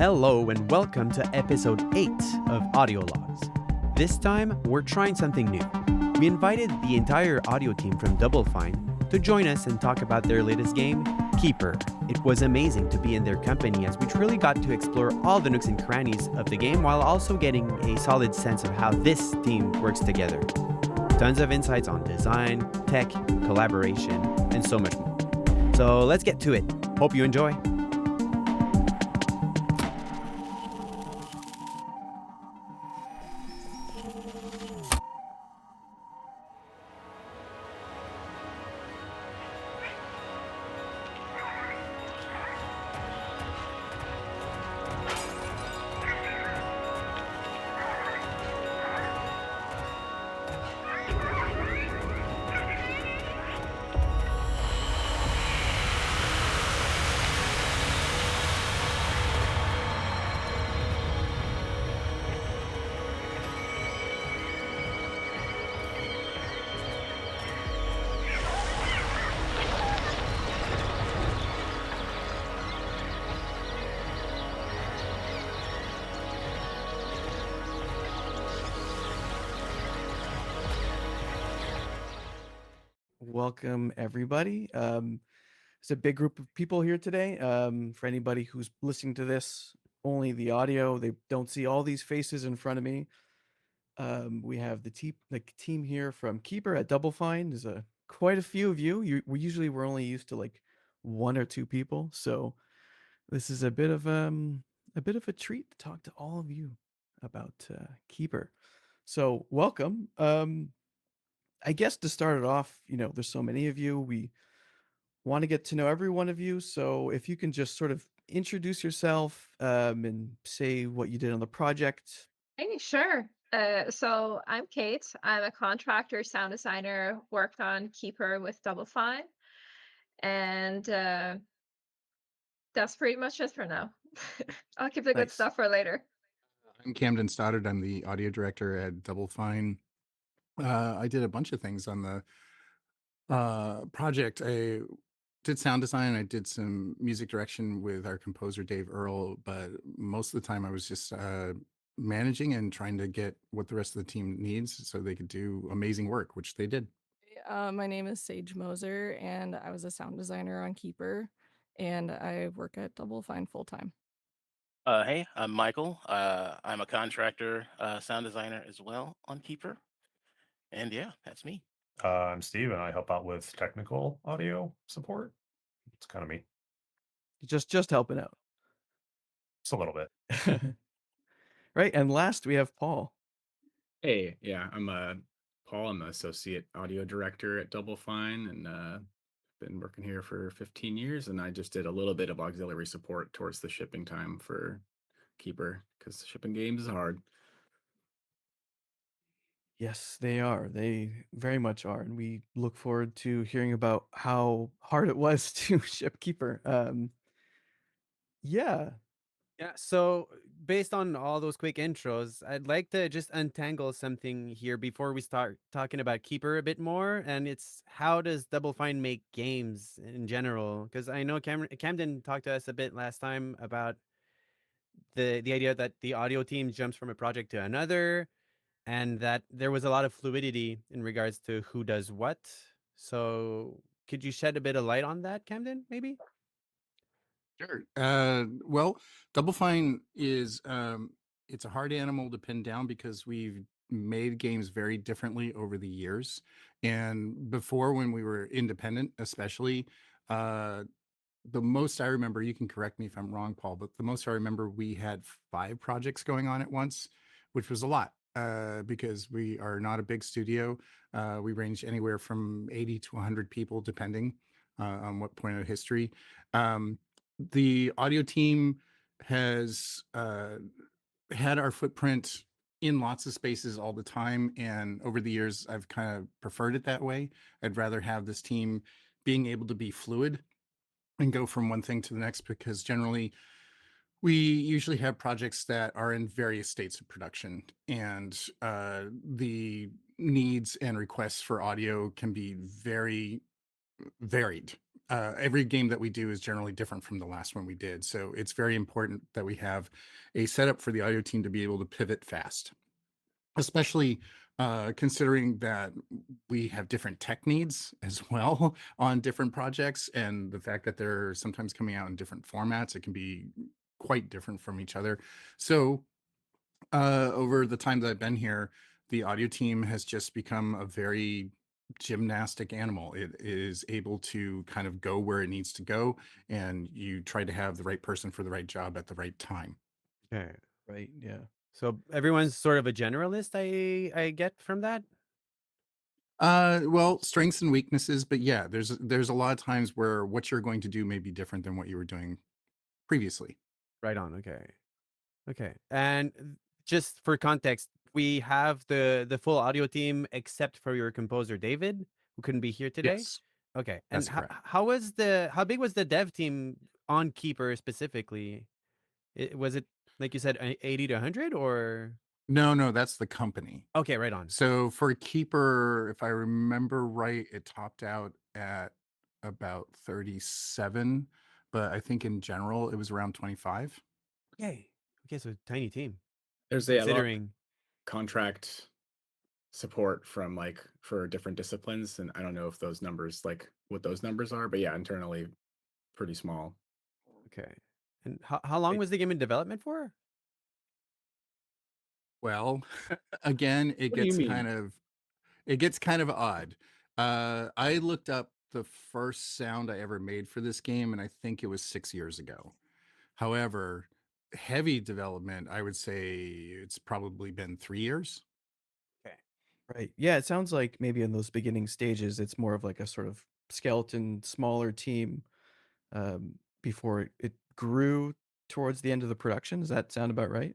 Hello and welcome to episode 8 of Audio Logs. This time, we're trying something new. We invited the entire audio team from Double Fine to join us and talk about their latest game, Keeper. It was amazing to be in their company as we truly got to explore all the nooks and crannies of the game while also getting a solid sense of how this team works together. Tons of insights on design, tech, collaboration, and so much more. So let's get to it. Hope you enjoy. Welcome, everybody. It's a big group of people here today. For anybody who's listening to this, only the audio, they don't see all these faces in front of me. We have the team here from Keeper at Double Fine. There's quite a few of you. We're only used to like one or two people, so this is a bit of a treat to talk to all of you about Keeper. So welcome. I guess to start it off, there's so many of you. We want to get to know every one of you. So if you can just sort of introduce yourself and say what you did on the project. Hey, sure. So I'm Kate. I'm a contractor, sound designer, worked on Keeper with Double Fine, and that's pretty much it for now. I'll keep the good Nice. stuff for later. I'm Camden Stoddard. I'm the audio director at Double Fine. I did a bunch of things on the project. I did sound design. I did some music direction with our composer, Dave Earl, but most of the time I was just managing and trying to get what the rest of the team needs so they could do amazing work, which they did. My name is Sage Moser, and I was a sound designer on Keeper, and I work at Double Fine full time. Hey, I'm Michael. I'm a contractor, sound designer as well on Keeper. And yeah, that's me. I'm Steve, and I help out with technical audio support. It's kind of me. Just helping out. Just a little bit. Right. And last we have Paul. Hey, yeah, I'm Paul. I'm the associate audio director at Double Fine, and been working here for 15 years. And I just did a little bit of auxiliary support towards the shipping time for Keeper because shipping games is hard. Yes, they are. They very much are. And we look forward to hearing about how hard it was to ship Keeper. Yeah. Yeah, so based on all those quick intros, I'd like to just untangle something here before we start talking about Keeper a bit more. And it's how does Double Fine make games in general? Because I know Camden talked to us a bit last time about the idea that the audio team jumps from a project to another, and that there was a lot of fluidity in regards to who does what. So could you shed a bit of light on that, Camden, maybe? Sure. Well, Double Fine is it's a hard animal to pin down because we've made games very differently over the years. And before, when we were independent, especially, the most I remember, you can correct me if I'm wrong, Paul, but the most I remember, we had 5 projects going on at once, which was a lot because we are not a big studio. We range anywhere from 80 to 100 people, depending on what point of history. The audio team has had our footprint in lots of spaces all the time. And over the years, I've kind of preferred it that way. I'd rather have this team being able to be fluid and go from one thing to the next, because generally we usually have projects that are in various states of production, and the needs and requests for audio can be very varied. every game that we do is generally different from the last one we did. So it's very important that we have a setup for the audio team to be able to pivot fast, especially considering that we have different tech needs as well on different projects, and the fact that they're sometimes coming out in different formats, it can be quite different from each other. So over the time that I've been here, the audio team has just become a very gymnastic animal. It is able to kind of go where it needs to go, and you try to have the right person for the right job at the right time. Okay. Right. Yeah. So everyone's sort of a generalist, I get from that. Well, strengths and weaknesses, but yeah, there's a lot of times where what you're going to do may be different than what you were doing previously. Right on. Okay. Okay. And just for context, we have the full audio team except for your composer David, who couldn't be here today. Yes, Okay. And that's correct. how big was the dev team on Keeper specifically? Was it like you said 80 to 100 or No, that's the company. okay, right on. So for Keeper, if I remember right, it topped out at about 37, but I think in general it was around 25. Okay. Okay, so tiny team There's a lot of considering contract support from like for different disciplines, and I don't know if those numbers like what those numbers are, but yeah, internally pretty small. okay. And how long was the game in development for? Well, again, What do you mean? it gets kind of odd. I looked up the first sound I ever made for this game, and I think it was 6 years ago. However, heavy development, I would say it's probably been 3 years. Okay. Right. Yeah. It sounds like maybe in those beginning stages, it's more of like a sort of skeleton, smaller team before it grew towards the end of the production. Does that sound about right?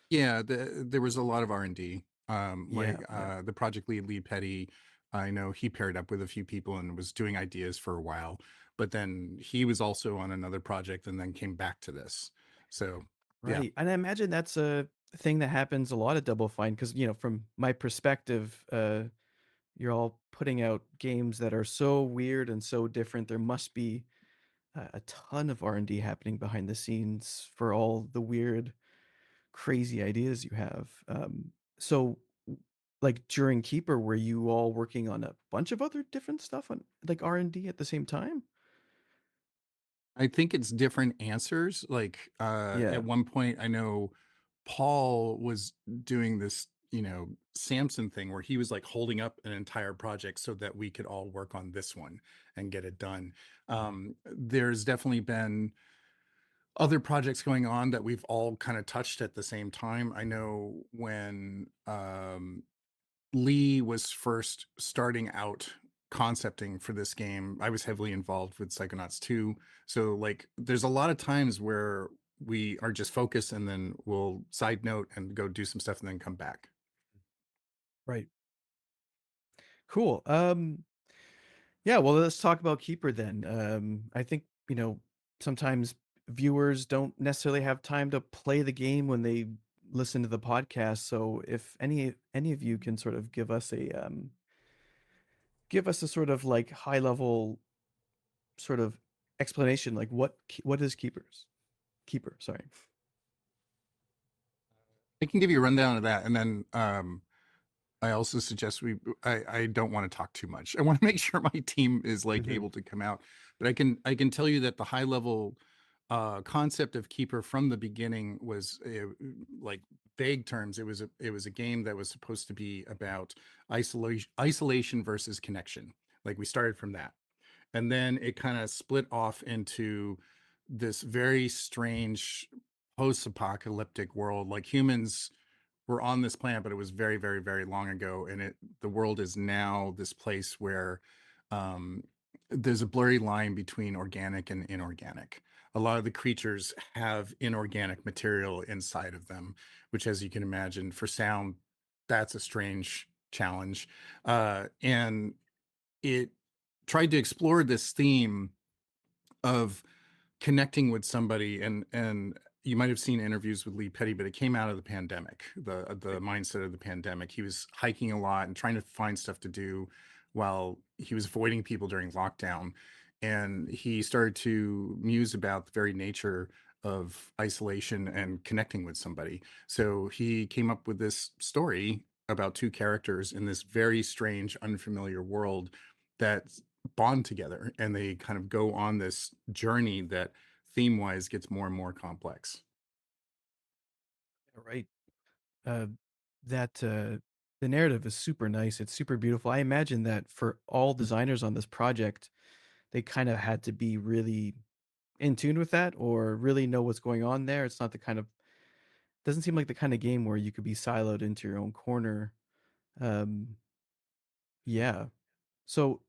Yeah, there was a lot of R&D. Yeah. Yeah. The project lead, Lee Petty, I know he paired up with a few people and was doing ideas for a while, but then he was also on another project and then came back to this. So, yeah. Right. And I imagine that's a thing that happens a lot at Double Fine because, from my perspective, you're all putting out games that are so weird and so different. There must be a ton of R&D happening behind the scenes for all the weird, crazy ideas you have. So, like during Keeper, were you all working on a bunch of other different stuff on like R&D at the same time? I think it's different answers. Like Yeah. at one point, I know Paul was doing this, Samson thing where he was like holding up an entire project so that we could all work on this one and get it done. There's definitely been other projects going on that we've all kind of touched at the same time. I know when Lee was first starting out concepting for this game, I was heavily involved with Psychonauts 2. So like there's a lot of times where we are just focused and then we'll side note and go do some stuff and then come back. Right. Cool. Yeah, well, let's talk about Keeper then. I think, sometimes viewers don't necessarily have time to play the game when they listen to the podcast. So if any of you can sort of give us a sort of like high level sort of explanation, like what is Keeper, sorry. I can give you a rundown of that, and then I also suggest I don't want to talk too much. I want to make sure my team is like Mhm. able to come out, but I can tell you that the high level concept of Keeper from the beginning was like vague terms. It was a game that was supposed to be about isolation versus connection. Like we started from that, and then it kind of split off into this very strange post-apocalyptic world. Like humans were on this planet, but it was very, very, very long ago, and the world is now this place where um, there's a blurry line between organic and inorganic. A lot of the creatures have inorganic material inside of them, which, as you can imagine, for sound, that's a strange challenge. And it tried to explore this theme of connecting with somebody, and you might have seen interviews with Lee Petty, but it came out of the pandemic, the mindset of the pandemic. He was hiking a lot and trying to find stuff to do while he was avoiding people during lockdown. and he started to muse about the very nature of isolation and connecting with somebody. So he came up with this story about two characters in this very strange, unfamiliar world that bond together, and they kind of go on this journey that theme wise gets more and more complex. Right. Uh, that the narrative is super nice. It's super beautiful. I imagine that for all designers on this project, they kind of had to be really in tune with that or really know what's going on there. It's not the kind of doesn't seem like the kind of game where you could be siloed into your own corner. Um, yeah. So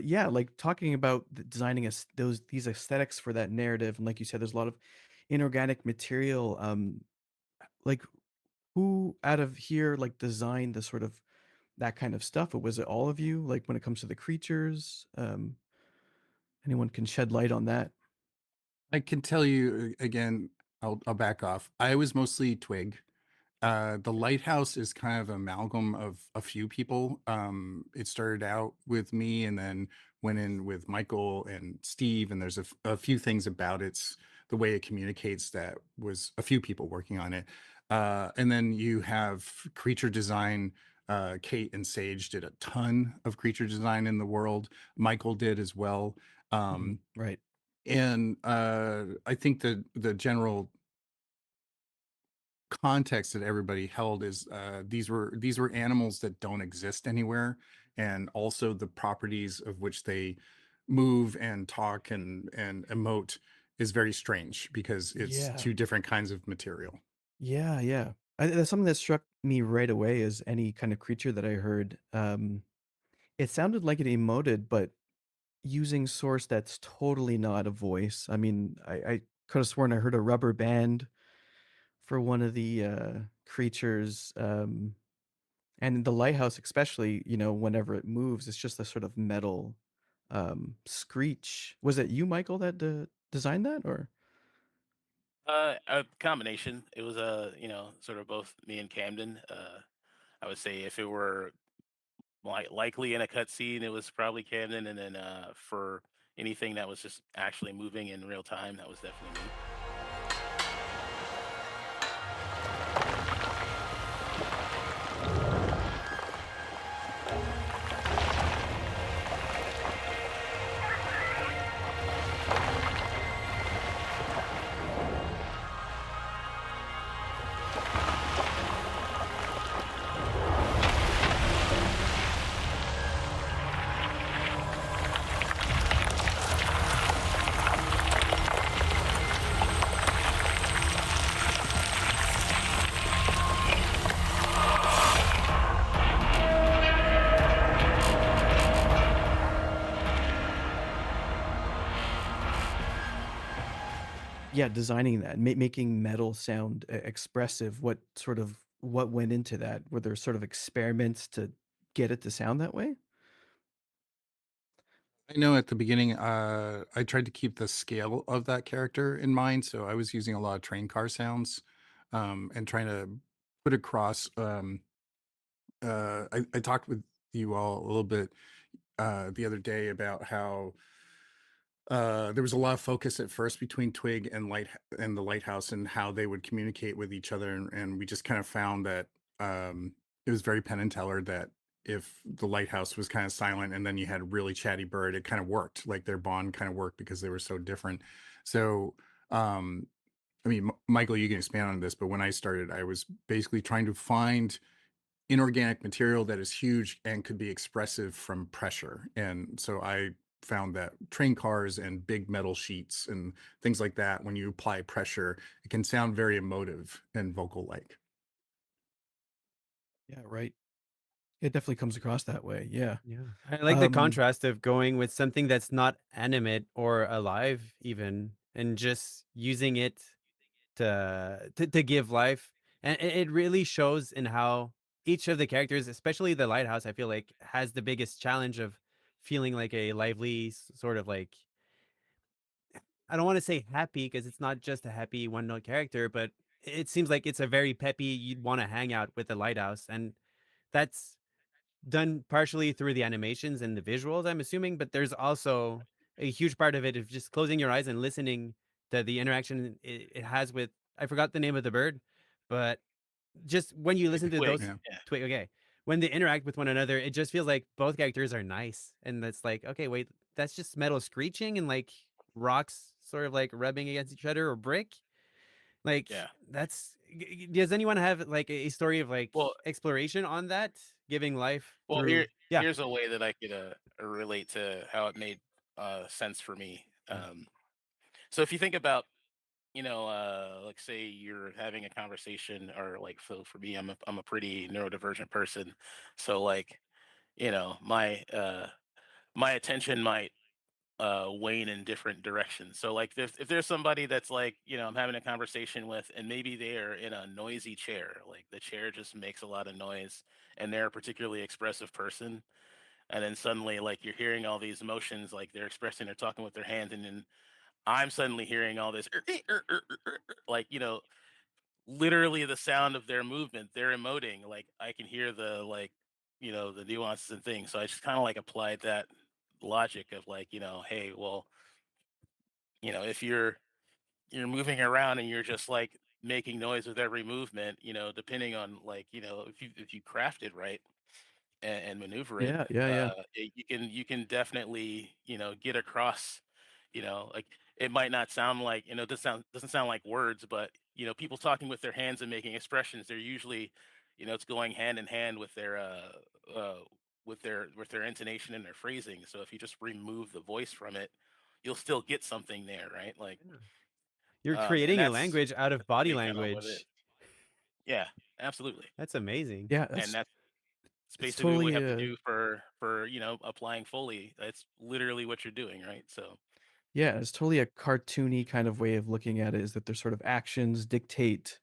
yeah, like talking about designing those these aesthetics for that narrative, and like you said, there's a lot of inorganic material. Like who out of here like designed the sort of that kind of stuff? Or was it all of you? Like when it comes to the creatures, anyone can shed light on that. I can tell you again, I'll back off. I was mostly Twig. The lighthouse is kind of amalgam of a few people. It started out with me and then went in with Michael and Steve, and there's a few things about it's the way it communicates that was a few people working on it. And then you have creature design. Kate and Sage did a ton of creature design in the world. Michael did as well. Right. And I think the general context that everybody held is these were animals that don't exist anywhere, and also the properties of which they move and talk and emote is very strange because it's Yeah. two different kinds of material. Yeah, yeah. That's something that struck me right away is any kind of creature that I heard. It sounded like it emoted, but using source that's totally not a voice. I mean, I could have sworn I heard a rubber band for one of the creatures. And in the lighthouse, especially, whenever it moves, it's just a sort of metal screech. Was it you, Michael, that designed that, or? A combination. It was sort of both me and Camden. I would say if it were likely in a cutscene, it was probably Camden, and then for anything that was just actually moving in real time, that was definitely me. Yeah, designing that, making metal sound expressive. What went into that? Were there sort of experiments to get it to sound that way? I know at the beginning, I tried to keep the scale of that character in mind, so I was using a lot of train car sounds, and trying to put across. I talked with you all a little bit the other day about how there was a lot of focus at first between Twig and Light and the Lighthouse and how they would communicate with each other, and we just kind of found that it was very Penn and Teller that if the Lighthouse was kind of silent and then you had a really chatty bird, it kind of worked. Like their bond kind of worked because they were so different. So um, I mean, Michael, you can expand on this, but when I started, I was basically trying to find inorganic material that is huge and could be expressive from pressure. And so I found that train cars and big metal sheets and things like that, when you apply pressure, it can sound very emotive and vocal like. Yeah, right. It definitely comes across that way. Yeah. Yeah. I like the Um, contrast of going with something that's not animate or alive even and just using it to give life. And it really shows in how each of the characters, especially the lighthouse, I feel like has the biggest challenge of feeling like a lively sort of like I don't want to say happy because it's not just a happy one note character, but it seems like it's a very peppy you'd want to hang out with the lighthouse. And that's done partially through the animations and the visuals, I'm assuming, but there's also a huge part of it of just closing your eyes and listening to the interaction it has with, I forgot the name of the bird, but just when you listen to Twig. those Yeah. Yeah. twig, okay, when they interact with one another, it just feels like both characters are nice, and that's like, okay, wait, that's just metal screeching and like rocks sort of like rubbing against each other or brick. Like Yeah. that's does anyone have like a story of like Well, exploration on that, giving life well, through? Yeah. here's a way that I could relate to how it made sense for me. Mm. So if you think about, like say you're having a conversation, or like, so for me, I'm a pretty neurodivergent person, so like, my attention might wane in different directions. So like if there's somebody that's like, I'm having a conversation with, and maybe they're in a noisy chair, like the chair just makes a lot of noise, and they're a particularly expressive person, and then suddenly like you're hearing all these emotions, like they're expressing, they're talking with their hands, and then I'm suddenly hearing all this like, literally the sound of their movement, they're emoting, like I can hear the like, the nuances and things. So I just kind of like applied that logic of like, hey, well, if you're moving around and you're just like making noise with every movement, depending on like, if you craft it right, and maneuver it, Yeah, yeah, yeah. you can definitely, get across, like, it might not sound like, doesn't sound like words, but people talking with their hands and making expressions, they're usually, it's going hand in hand with their uh with their intonation and their phrasing. So if you just remove the voice from it, you'll still get something there, right? Like, Yeah. You're and creating a that's language out of that's body really kind of what it is. language. Yeah, absolutely. That's amazing. Yeah, And that's it's basically what we totally have to do for applying Foley. That's literally what you're doing, right? So yeah, it's totally a cartoony kind of way of looking at it, is that their sort of actions dictate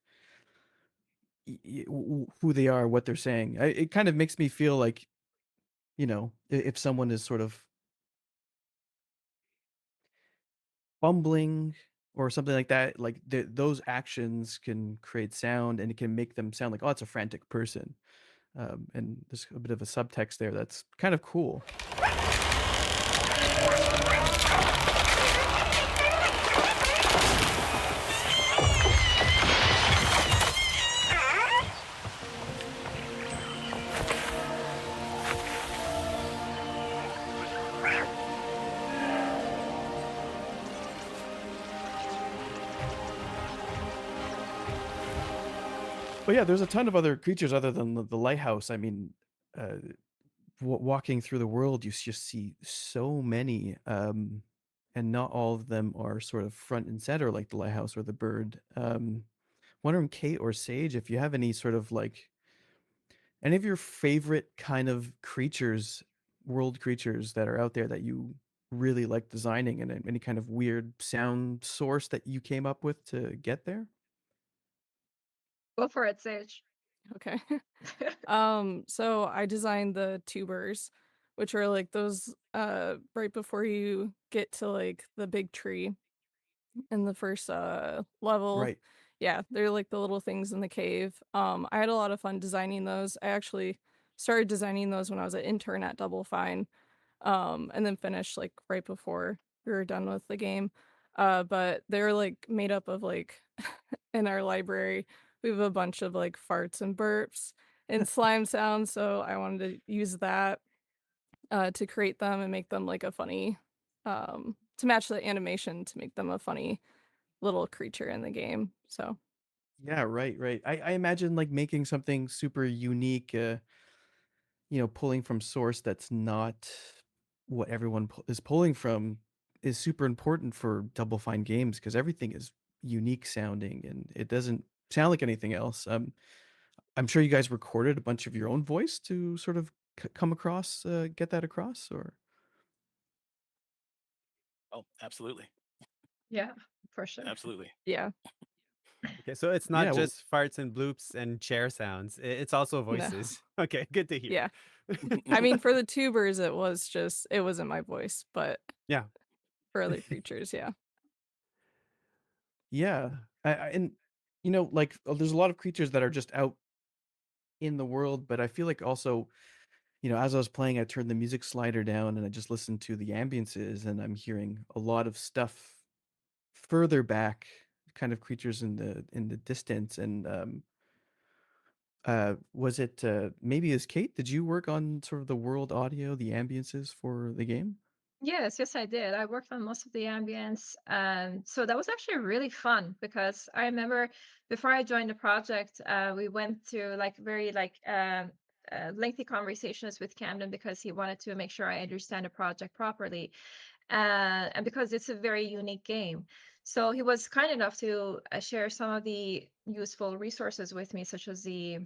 who they are, what they're saying. It kind of makes me feel like, if someone is sort of bumbling or something like that, like those actions can create sound, and it can make them sound like, oh, it's a frantic person. And there's a bit of a subtext there that's kind of cool. But yeah, there's a ton of other creatures other than the lighthouse. I mean, walking through the world, you just see so many, and not all of them are sort of front and center like the lighthouse or the bird. Wondering, Kate or Sage, if you have any sort of like any of your favorite kind of creatures, world creatures that are out there that you really like designing, and any kind of weird sound source that you came up with to get there. Go for it, Sage. Okay. So I designed the tubers, which are like those right before you get to like the big tree in the first level. Right. Yeah, they're like the little things in the cave. I had a lot of fun designing those. I actually started designing those when I was an intern at Double Fine. And then finished like right before we were done with the game. But they're like made up of like in our library, we have a bunch of like farts and burps and slime sounds. So I wanted to use that to create them and make them like a funny, to match the animation to make them a funny little creature in the game. So Yeah, right, right. I imagine like making something super unique, pulling from source that's not what everyone is pulling from, is super important for Double Fine games, because everything is unique sounding and it doesn't sound like anything else. I'm sure you guys recorded a bunch of your own voice to sort of come across, get that across, or oh, absolutely. Yeah, for sure. Absolutely. yeah, Okay, so it's not yeah, well, just farts and bloops and chair sounds. It's also no, voices. Okay, good to hear. yeah. I mean, for the tubers, it wasn't my voice, but Yeah. for other creatures, yeah. yeah, and like there's a lot of creatures that are just out in the world, but I feel like also as I was playing, I turned the music slider down and I just listened to the ambiences, and I'm hearing a lot of stuff further back, kind of creatures in the distance. And was it maybe as Kate? Did you work on sort of the world audio, the ambiences for the game? Yes, I did. I worked on most of the ambience. So that was actually really fun because I remember before I joined the project, we went through like very lengthy conversations with Camden because he wanted to make sure I understand the project properly. And because it's a very unique game. So he was kind enough to share some of the useful resources with me, such as the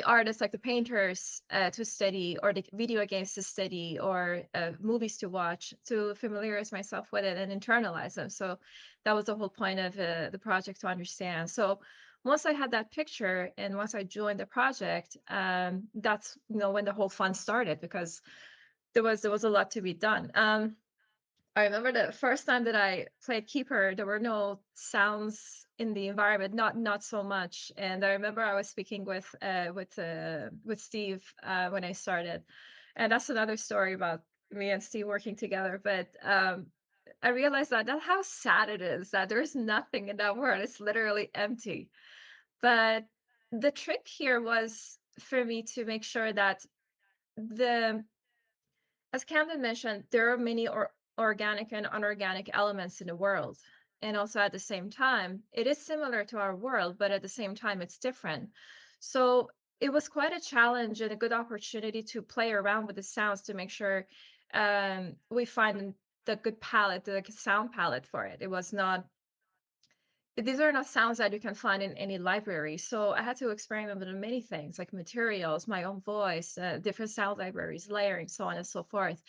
artists, like the painters to study, or the video games to study, or movies to watch, to familiarize myself with it and internalize them. So that was the whole point of the project, to understand. So once I had that picture and once I joined the project, that's when the whole fun started, because there was a lot to be done. I remember the first time that I played Keeper, there were no sounds in the environment, not so much. And I remember I was speaking with Steve when I started, and that's another story about me and Steve working together. But I realized that how sad it is that there's nothing in that world; it's literally empty. But the trick here was for me to make sure that the as Camden mentioned, there are many organic and unorganic elements in the world. And also at the same time, it is similar to our world, but at the same time, it's different. So it was quite a challenge and a good opportunity to play around with the sounds to make sure we find the good palette, the sound palette for it. It was not These are not sounds that you can find in any library. So I had to experiment with many things, like materials, my own voice, different sound libraries, layering, so on and so forth.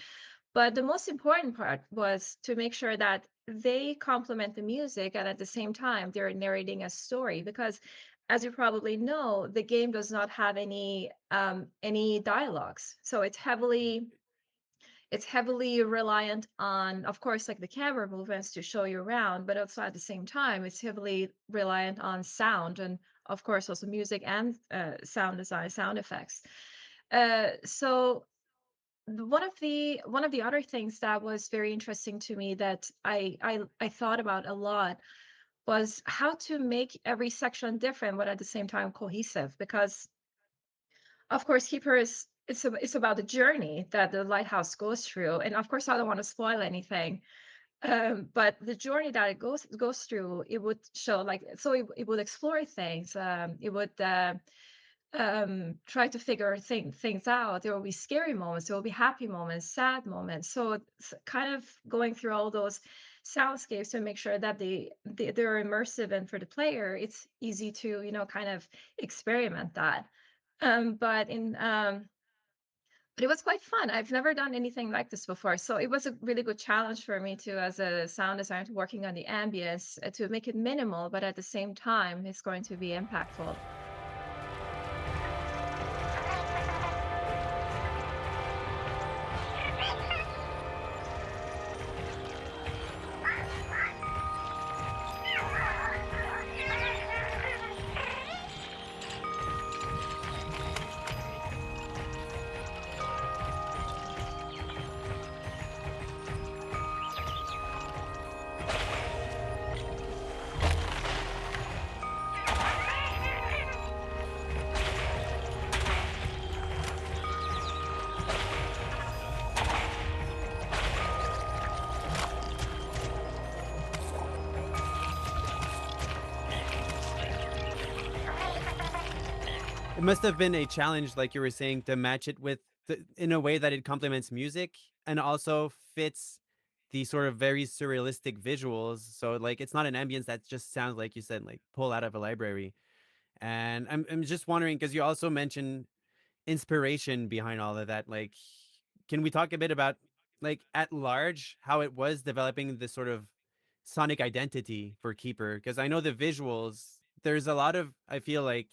But the most important part was to make sure that they complement the music, and at the same time they're narrating a story, because as you probably know, the game does not have any dialogues. So it's heavily reliant on, of course, like the camera movements to show you around, but also at the same time, it's heavily reliant on sound, and of course also music and sound design, sound effects. So one of the other things that was very interesting to me, that I thought about a lot, was how to make every section different but at the same time cohesive, because of course Keeper is it's about the journey that the lighthouse goes through, and of course I don't want to spoil anything. But the journey that it goes through, it would show, like, so it would explore things. It would try to figure things out. There will be scary moments, there will be happy moments, sad moments. So it's kind of going through all those soundscapes to make sure that they're immersive, and for the player it's easy to kind of experiment that. But in but it was quite fun. I've never done anything like this before, so it was a really good challenge for me to, as a sound designer, working on the ambience, to make it minimal, but at the same time, it's going to be impactful. It must have been a challenge, like you were saying, to match it with in a way that it complements music and also fits the sort of very surrealistic visuals. So like it's not an ambience that just sounds like you said, like pull out of a library. And I'm just wondering, because you also mentioned inspiration behind all of that. Like, can we talk a bit about, like, at large, how it was developing this sort of sonic identity for Keeper? Because I know the visuals, there's a lot of, I feel like,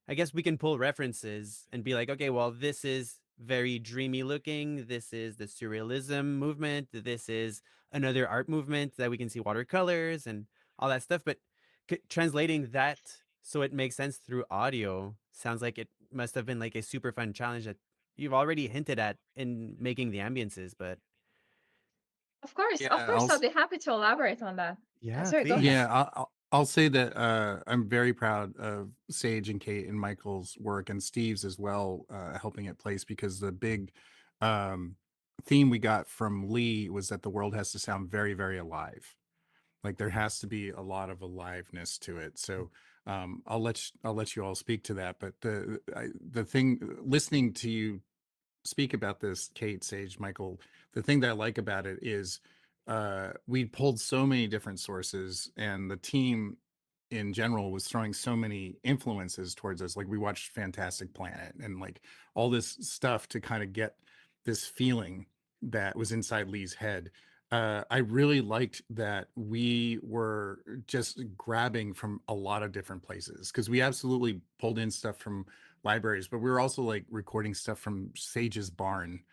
I guess we can pull references and be like, okay, well, this is very dreamy looking. This is the surrealism movement. This is another art movement that we can see watercolors and all that stuff. But translating that so it makes sense through audio sounds like it must have been like a super fun challenge that you've already hinted at in making the ambiences, but Of Yeah, course, I'll be happy to elaborate on that. yeah, Sorry, go ahead. please. yeah, I'll say that I'm very proud of Sage and Kate and Michael's work and Steve's as well, helping it place because the big um, theme we got from Lee was that the world has to sound very, very alive. Like there has to be a lot of aliveness to it. So I'll let you all speak to that. But the thing listening to you speak about this, Kate, Sage, Michael, the thing that I like about it is we pulled so many different sources, and the team in general was throwing so many influences towards us. Like we watched Fantastic Planet and like all this stuff to kind of get this feeling that was inside Lee's head. I really liked that we were just grabbing from a lot of different places because we absolutely pulled in stuff from libraries, but we were also like recording stuff from Sage's barn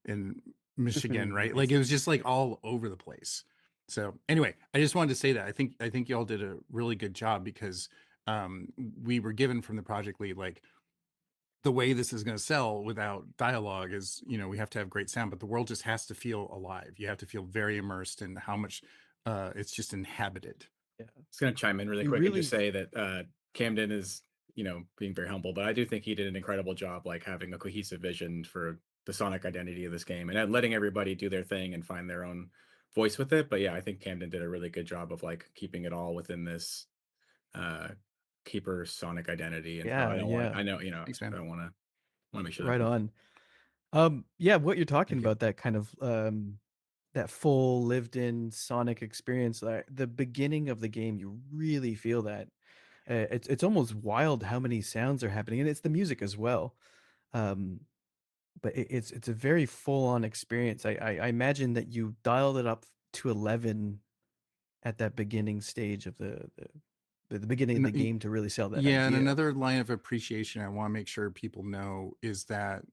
in Michigan, right? Like Nice. it was just like all over the place. So anyway, I just wanted to say that I think y'all did a really good job because we were given from the project lead like the way this is going to sell without dialogue is, you know, we have to have great sound, but the world just has to feel alive. You have to feel very immersed in how much it's just inhabited. Yeah. I was going to chime in really You quick and just really, say that Camden is, you know, being very humble, but I do think he did an incredible job, like having a cohesive vision for the sonic identity of this game and letting everybody do their thing and find their own voice with it. But yeah, I think Camden did a really good job of like keeping it all within this uh keeper sonic identity. And so yeah, yeah, I know, you know, Thanks, I man. don't want to make sure that right people. on. Yeah, what you're talking Thank you. about, that kind of that full lived in sonic experience, the beginning of the game, you really feel that. It's almost wild how many sounds are happening, and it's the music as well. Um, but it's a very full on experience. I imagine that you dialed it up to 11 at that beginning stage of the beginning of the game to really sell that Yeah, and idea. another line of appreciation I want to make sure people know is that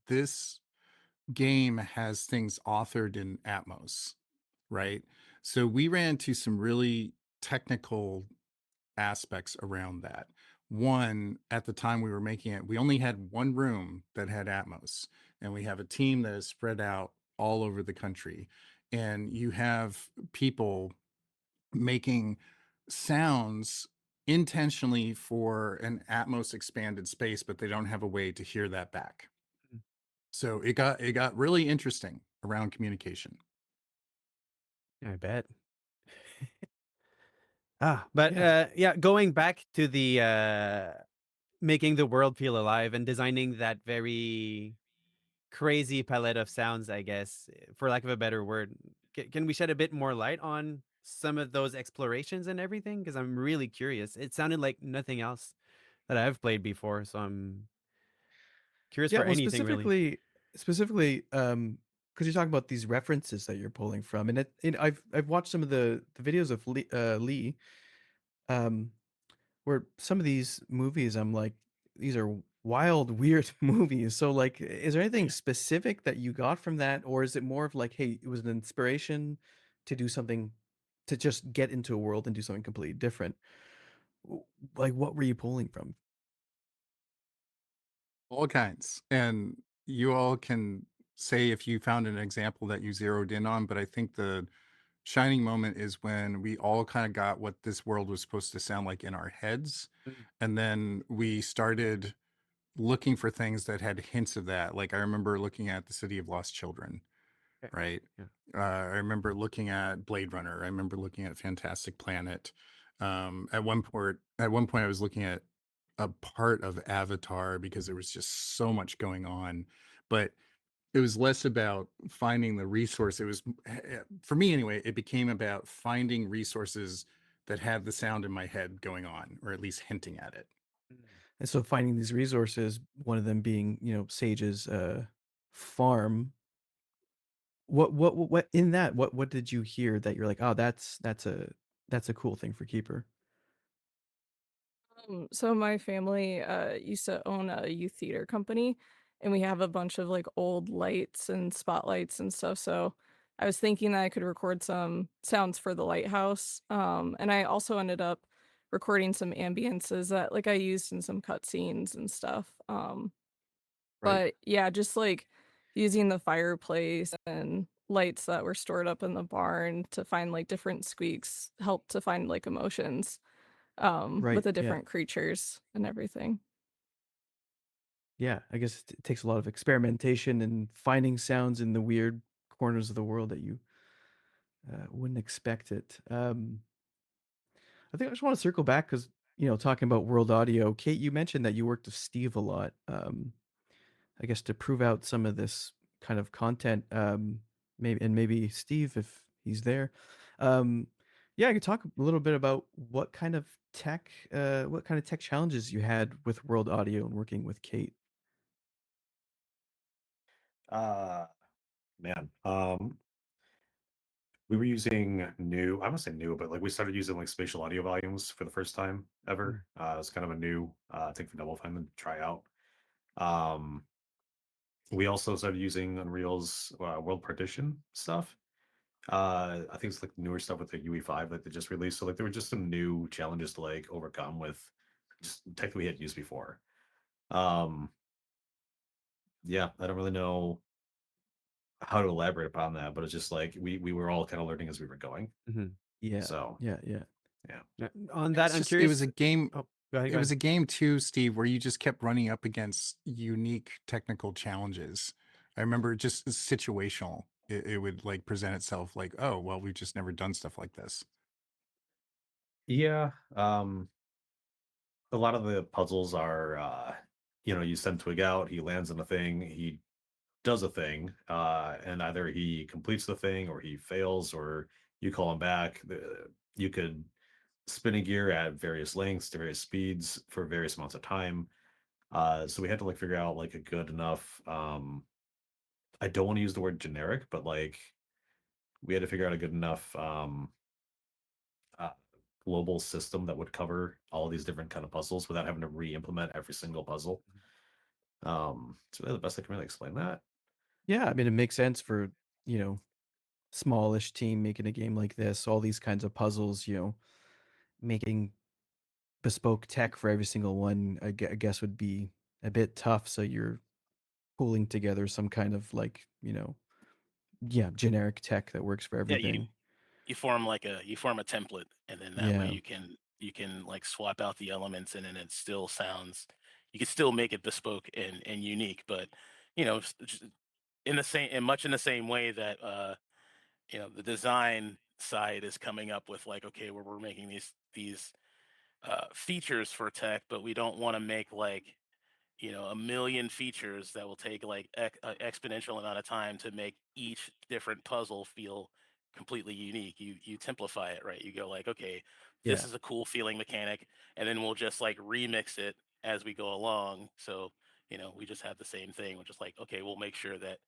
this game has things authored in Atmos, right? So we ran into some really technical aspects around that. One, at the time we were making it, we only had one room that had Atmos, and we have a team that is spread out all over the country. And you have people making sounds intentionally for an Atmos expanded space, but they don't have a way to hear that back. Mm. So it got really interesting around communication. I bet. But Yeah. yeah, going back to the making the world feel alive and designing that very crazy palette of sounds, I guess, for lack of a better word. Can we shed a bit more light on some of those explorations and everything? Because I'm really curious. It sounded like nothing else that I've played before, so I'm curious Yeah, for well, anything really. specifically, because you're talking about these references that you're pulling from, and I've watched some of the videos of Lee, um, where some of these movies, I'm like, these are wild, weird movies. So, like, is there anything specific that you got from that, or is it more of like, hey, it was an inspiration to do something, to just get into a world and do something completely different? W- Like, what were you pulling from? All kinds. And you all can say if you found an example that you zeroed in on, but I think the shining moment is when we all kind of got what this world was supposed to sound like in our heads. Mm, And then we started looking for things that had hints of that. Like I remember looking at the City of Lost Children, okay. right? Yeah. I remember looking at Blade Runner. I remember looking at Fantastic Planet. At one point, I was looking at a part of Avatar because there was just so much going on. But it was less about finding the resource. It was, for me anyway, it became about finding resources that had the sound in my head going on, or at least hinting at it. Mm. And so finding these resources, one of them being, Sage's farm. What in that? What did you hear that you're like, oh, that's a cool thing for Keeper? So my family used to own a youth theater company, and we have a bunch of like old lights and spotlights and stuff. So I was thinking that I could record some sounds for the lighthouse. And I also ended up recording some ambiences that like I used in some cutscenes and stuff. Right. But yeah, just like using the fireplace and lights that were stored up in the barn to find like different squeaks helped to find like emotions with Right. the Yeah. different creatures and everything. Yeah. I guess it takes a lot of experimentation and finding sounds in the weird corners of the world that you wouldn't expect it. I think I just want to circle back because, talking about world audio, Kate, you mentioned that you worked with Steve a lot. I guess to prove out some of this kind of content, maybe Steve, if he's there. Um, yeah, I could talk a little bit about what kind of tech challenges you had with world audio and working with Kate. Uh, man, we were using new. I won't say new, but like we started using like spatial audio volumes for the first time Mm. ever. It's kind of a new thing for Double Fine to try out. Um, we also started using Unreal's world partition stuff. I think it's like newer stuff with the UE5 that they just released. So like there were just some new challenges to like overcome with just tech that we had used before. Um, yeah, I don't really know how to elaborate upon that, but it's just like we were all kind of learning as we were going. Mhm. Yeah, So yeah, yeah. yeah. On It that, was I'm just it was curious. a game. Oh, go ahead. It Go was ahead. a game too, Steve, where you just kept running up against unique technical challenges. I remember just situational. It would like present itself like, oh, well, we've just never done stuff like this. Yeah. A lot of the puzzles are you send Twig out, he lands on a thing, he does a thing, and either he completes the thing or he fails, or you call him back. You could spin a gear at various lengths to various speeds for various amounts of time. So we had to like figure out like a good enough I don't want to use the word generic, but like we had to figure out a good enough uh, global system that would cover all these different kind of puzzles without having to re-implement every single puzzle. It's really the best I can really explain that. Yeah, I mean, it makes sense for, you know, smallish team making a game like this, all these kinds of puzzles, making bespoke tech for every single one, I guess would be a bit tough. So you're pulling together some kind of like, yeah, generic tech that works for Yeah, you everything. you form a template, and then that way Yeah, you can like swap out the elements, and then it still sounds. You can still make it bespoke and unique, but just in the same in much in the same way that the design side is coming up with like, okay, we're making these features for tech, but we don't want to make like a million features that will take like exponential amount of time to make each different puzzle feel completely unique. You simplify it, right? You go like, okay, this yeah, is a cool feeling mechanic, and then we'll just like remix it as we go along. So we just have the same thing. We're just like, okay, we'll make sure that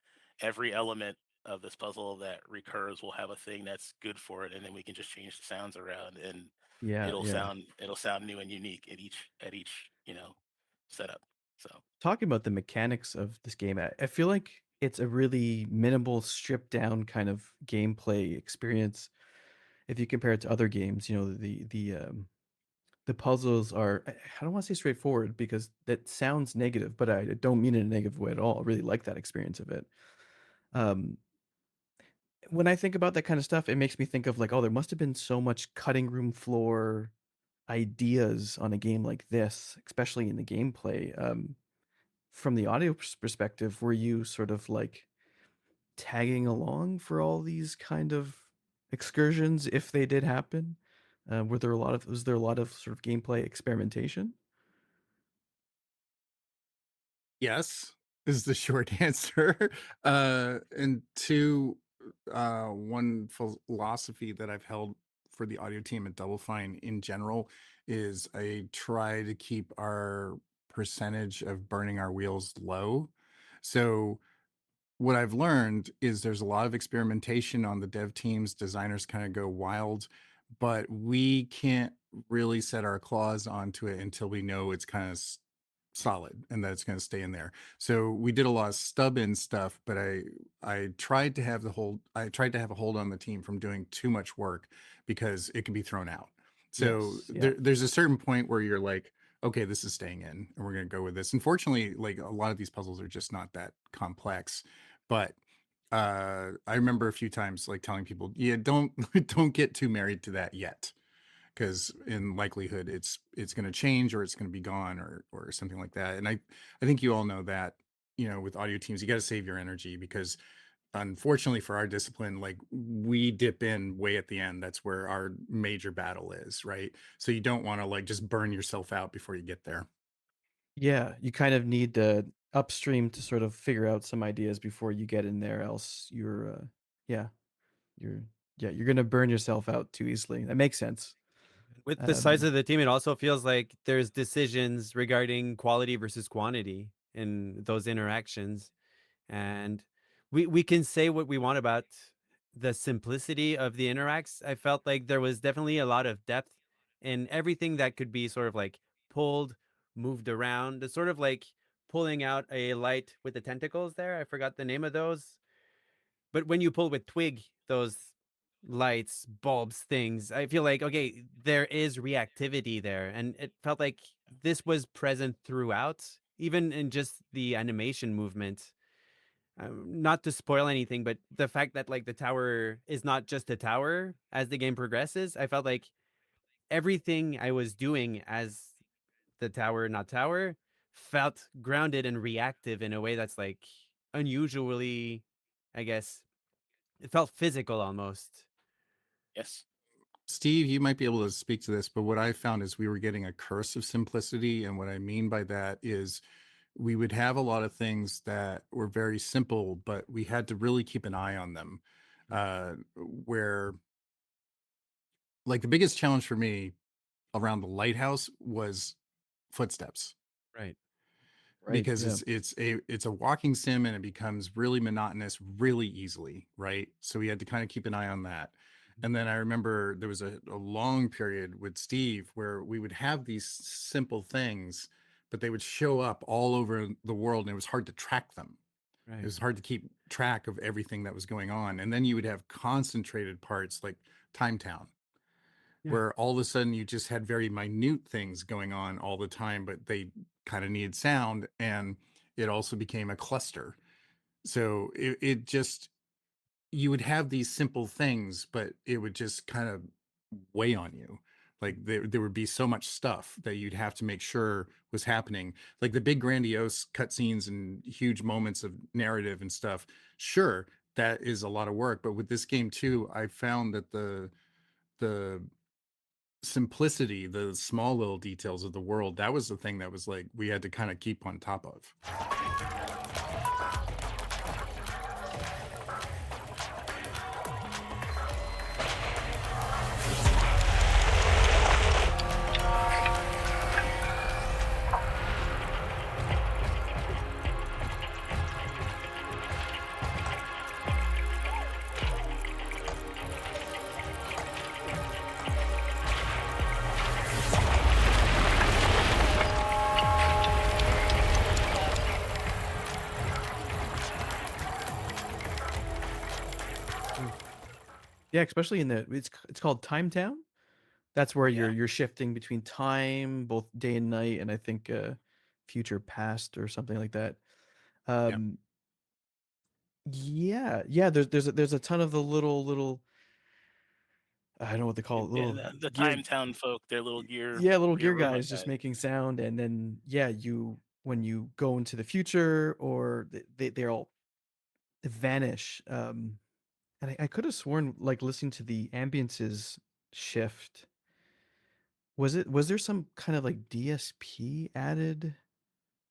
every element of this puzzle that recurs will have a thing that's good for it, and then we can just change the sounds around, and yeah, yeah. it'll sound new and unique at each setup. So Talking about the mechanics of this game, I feel like it's a really minimal, stripped down kind of gameplay experience if you compare it to other games. The puzzles are, I don't want to say straightforward because that sounds negative, but I don't mean it in a negative way at all. I really like that experience of it. Um, when I think about that kind of stuff, it makes me think of like, oh, there must have been so much cutting room floor ideas on a game like this, especially in the gameplay. From the audio perspective, were you sort of like tagging along for all these kind of excursions if they did happen? Was there a lot of sort of gameplay experimentation? Yes, is the short answer. And two, one philosophy that I've held for the audio team at Double Fine in general is I try to keep our percentage of burning our wheels low. So what I've learned is there's a lot of experimentation on the dev teams. Designers kind of go wild, but we can't really set our claws onto it until we know it's kind of solid and that it's going to stay in there. So we did a lot of stub in stuff, but I tried to have a hold on the team from doing too much work because it can be thrown out. So Yes. Yeah. there's a certain point where you're like, okay, this is staying in, and we're gonna go with this. Unfortunately, like a lot of these puzzles are just not that complex, but I remember a few times like telling people, yeah, don't don't get too married to that yet, because in likelihood it's going to change or it's going to be gone or something like that. And I think you all know that, you know, with audio teams you got to save your energy, because unfortunately for our discipline, like we dip in way at the end. That's where our major battle is, right? So you don't want to like just burn yourself out before you get there. Yeah. You kind of need to upstream to sort of figure out some ideas before you get in there, else yeah, you're you're gonna burn yourself out too easily. That makes sense. With the size Um, of the team, it also feels like there's decisions regarding quality versus quantity in those interactions. And we can say what we want about the simplicity of the interacts. I felt like there was definitely a lot of depth in everything that could be sort of like pulled, moved around. The sort of like pulling out a light with the tentacles there. I forgot the name of those. But when you pull with twig, those lights, bulbs, things, I feel like, okay, there is reactivity there. And it felt like this was present throughout, even in just the animation movement. Not to spoil anything, but the fact that like the tower is not just a tower as the game progresses, I felt like everything I was doing as the tower, not tower, felt grounded and reactive in a way that's like unusually, I guess, it felt physical almost. Yes. Steve, you might be able to speak to this, but what I found is we were getting a curse of simplicity. And what I mean by that is we would have a lot of things that were very simple, but we had to really keep an eye on them. Where, like, the biggest challenge for me around the lighthouse was footsteps, Right. right. because Yeah. it's a walking sim and it becomes really monotonous really easily, right? So we had to kind of keep an eye on that. And then I remember there was a long period with Steve where we would have these simple things, but they would show up all over the world and it was hard to track them. It Right. was hard to keep track of everything that was going on. And then you would have concentrated parts like Time Town, Yeah. where all of a sudden you just had very minute things going on all the time, but they kind of needed sound, and it also became a cluster. So it just, you would have these simple things, but it would just kind of weigh on you. Like there would be so much stuff that you'd have to make sure was happening. Like the big grandiose cutscenes and huge moments of narrative and stuff. Sure, that is a lot of work. But with this game too, I found that the simplicity, the small little details of the world, that was the thing that was like we had to kind of keep on top of. Yeah, especially in the it's called Time Town. That's where Yeah. you're shifting between time, both day and night, and I think future past or something like that. Yeah. Um yeah, yeah, there's a ton of the little I don't know what they call it, Yeah, little the gear Time Town folk, their little gear yeah, little gear gear robot guys just guys. making sound, and then yeah, you when you go into the future or they all vanish. And I could have sworn like listening to the ambiences shift. Was there some kind of like DSP added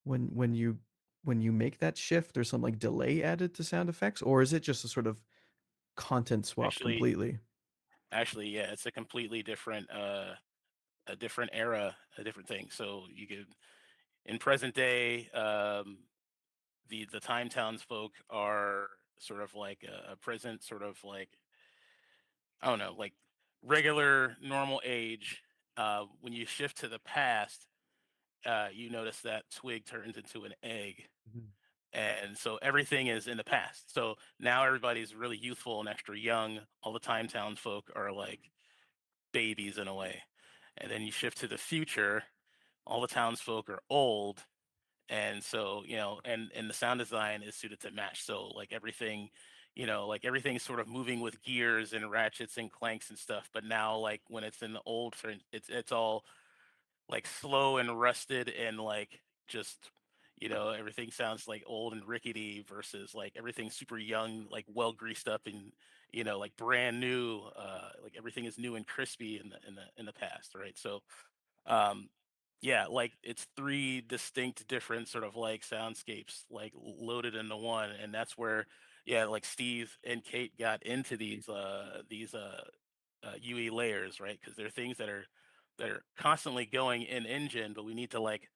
when when you make that shift? There's some like delay added to sound effects, or is it just a sort of content swap Actually, completely? yeah, it's a completely different a different era, a different thing. So you could in present day, the Time Townsfolk are sort of like a present, sort of like I don't know, like regular normal age. When you shift to the past, you notice that Twig turns into an egg, Mhm. and so everything is in the past. So now everybody's really youthful and extra young. All the Time Townsfolk are like babies in a way, and then you shift to the future, all the townsfolk are old, and so and the sound design is suited to match. So like everything, like everything's sort of moving with gears and ratchets and clanks and stuff. But now, like when it's in the old, it's all like slow and rusted and like just everything sounds like old and rickety versus like everything super young, like well greased up and like brand new. Like everything is new and crispy in the past, right? So um yeah, like it's three distinct different sort of like soundscapes like loaded into one, and that's where yeah, like Steve and Kate got into these UE layers, right? Because they're things that are constantly going in engine, but we need to like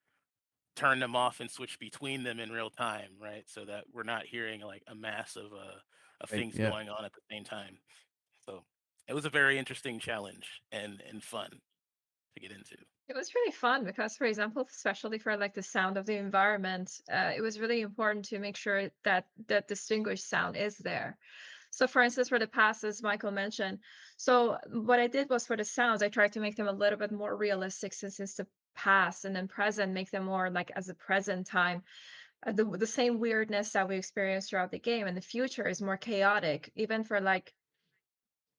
turn them off and switch between them in real time, right? So that we're not hearing like a mass of Right. things Yeah. going on at the same time. So it was a very interesting challenge and fun to get into. It was really fun because, for example, especially for like the sound of the environment, it was really important to make sure that that distinguished sound is there. So, for instance, for the past, as Michael mentioned, so what I did was for the sounds, I tried to make them a little bit more realistic since it's the past, and then present, make them more like as a present time. The same weirdness that we experience throughout the game, and the future is more chaotic, even for like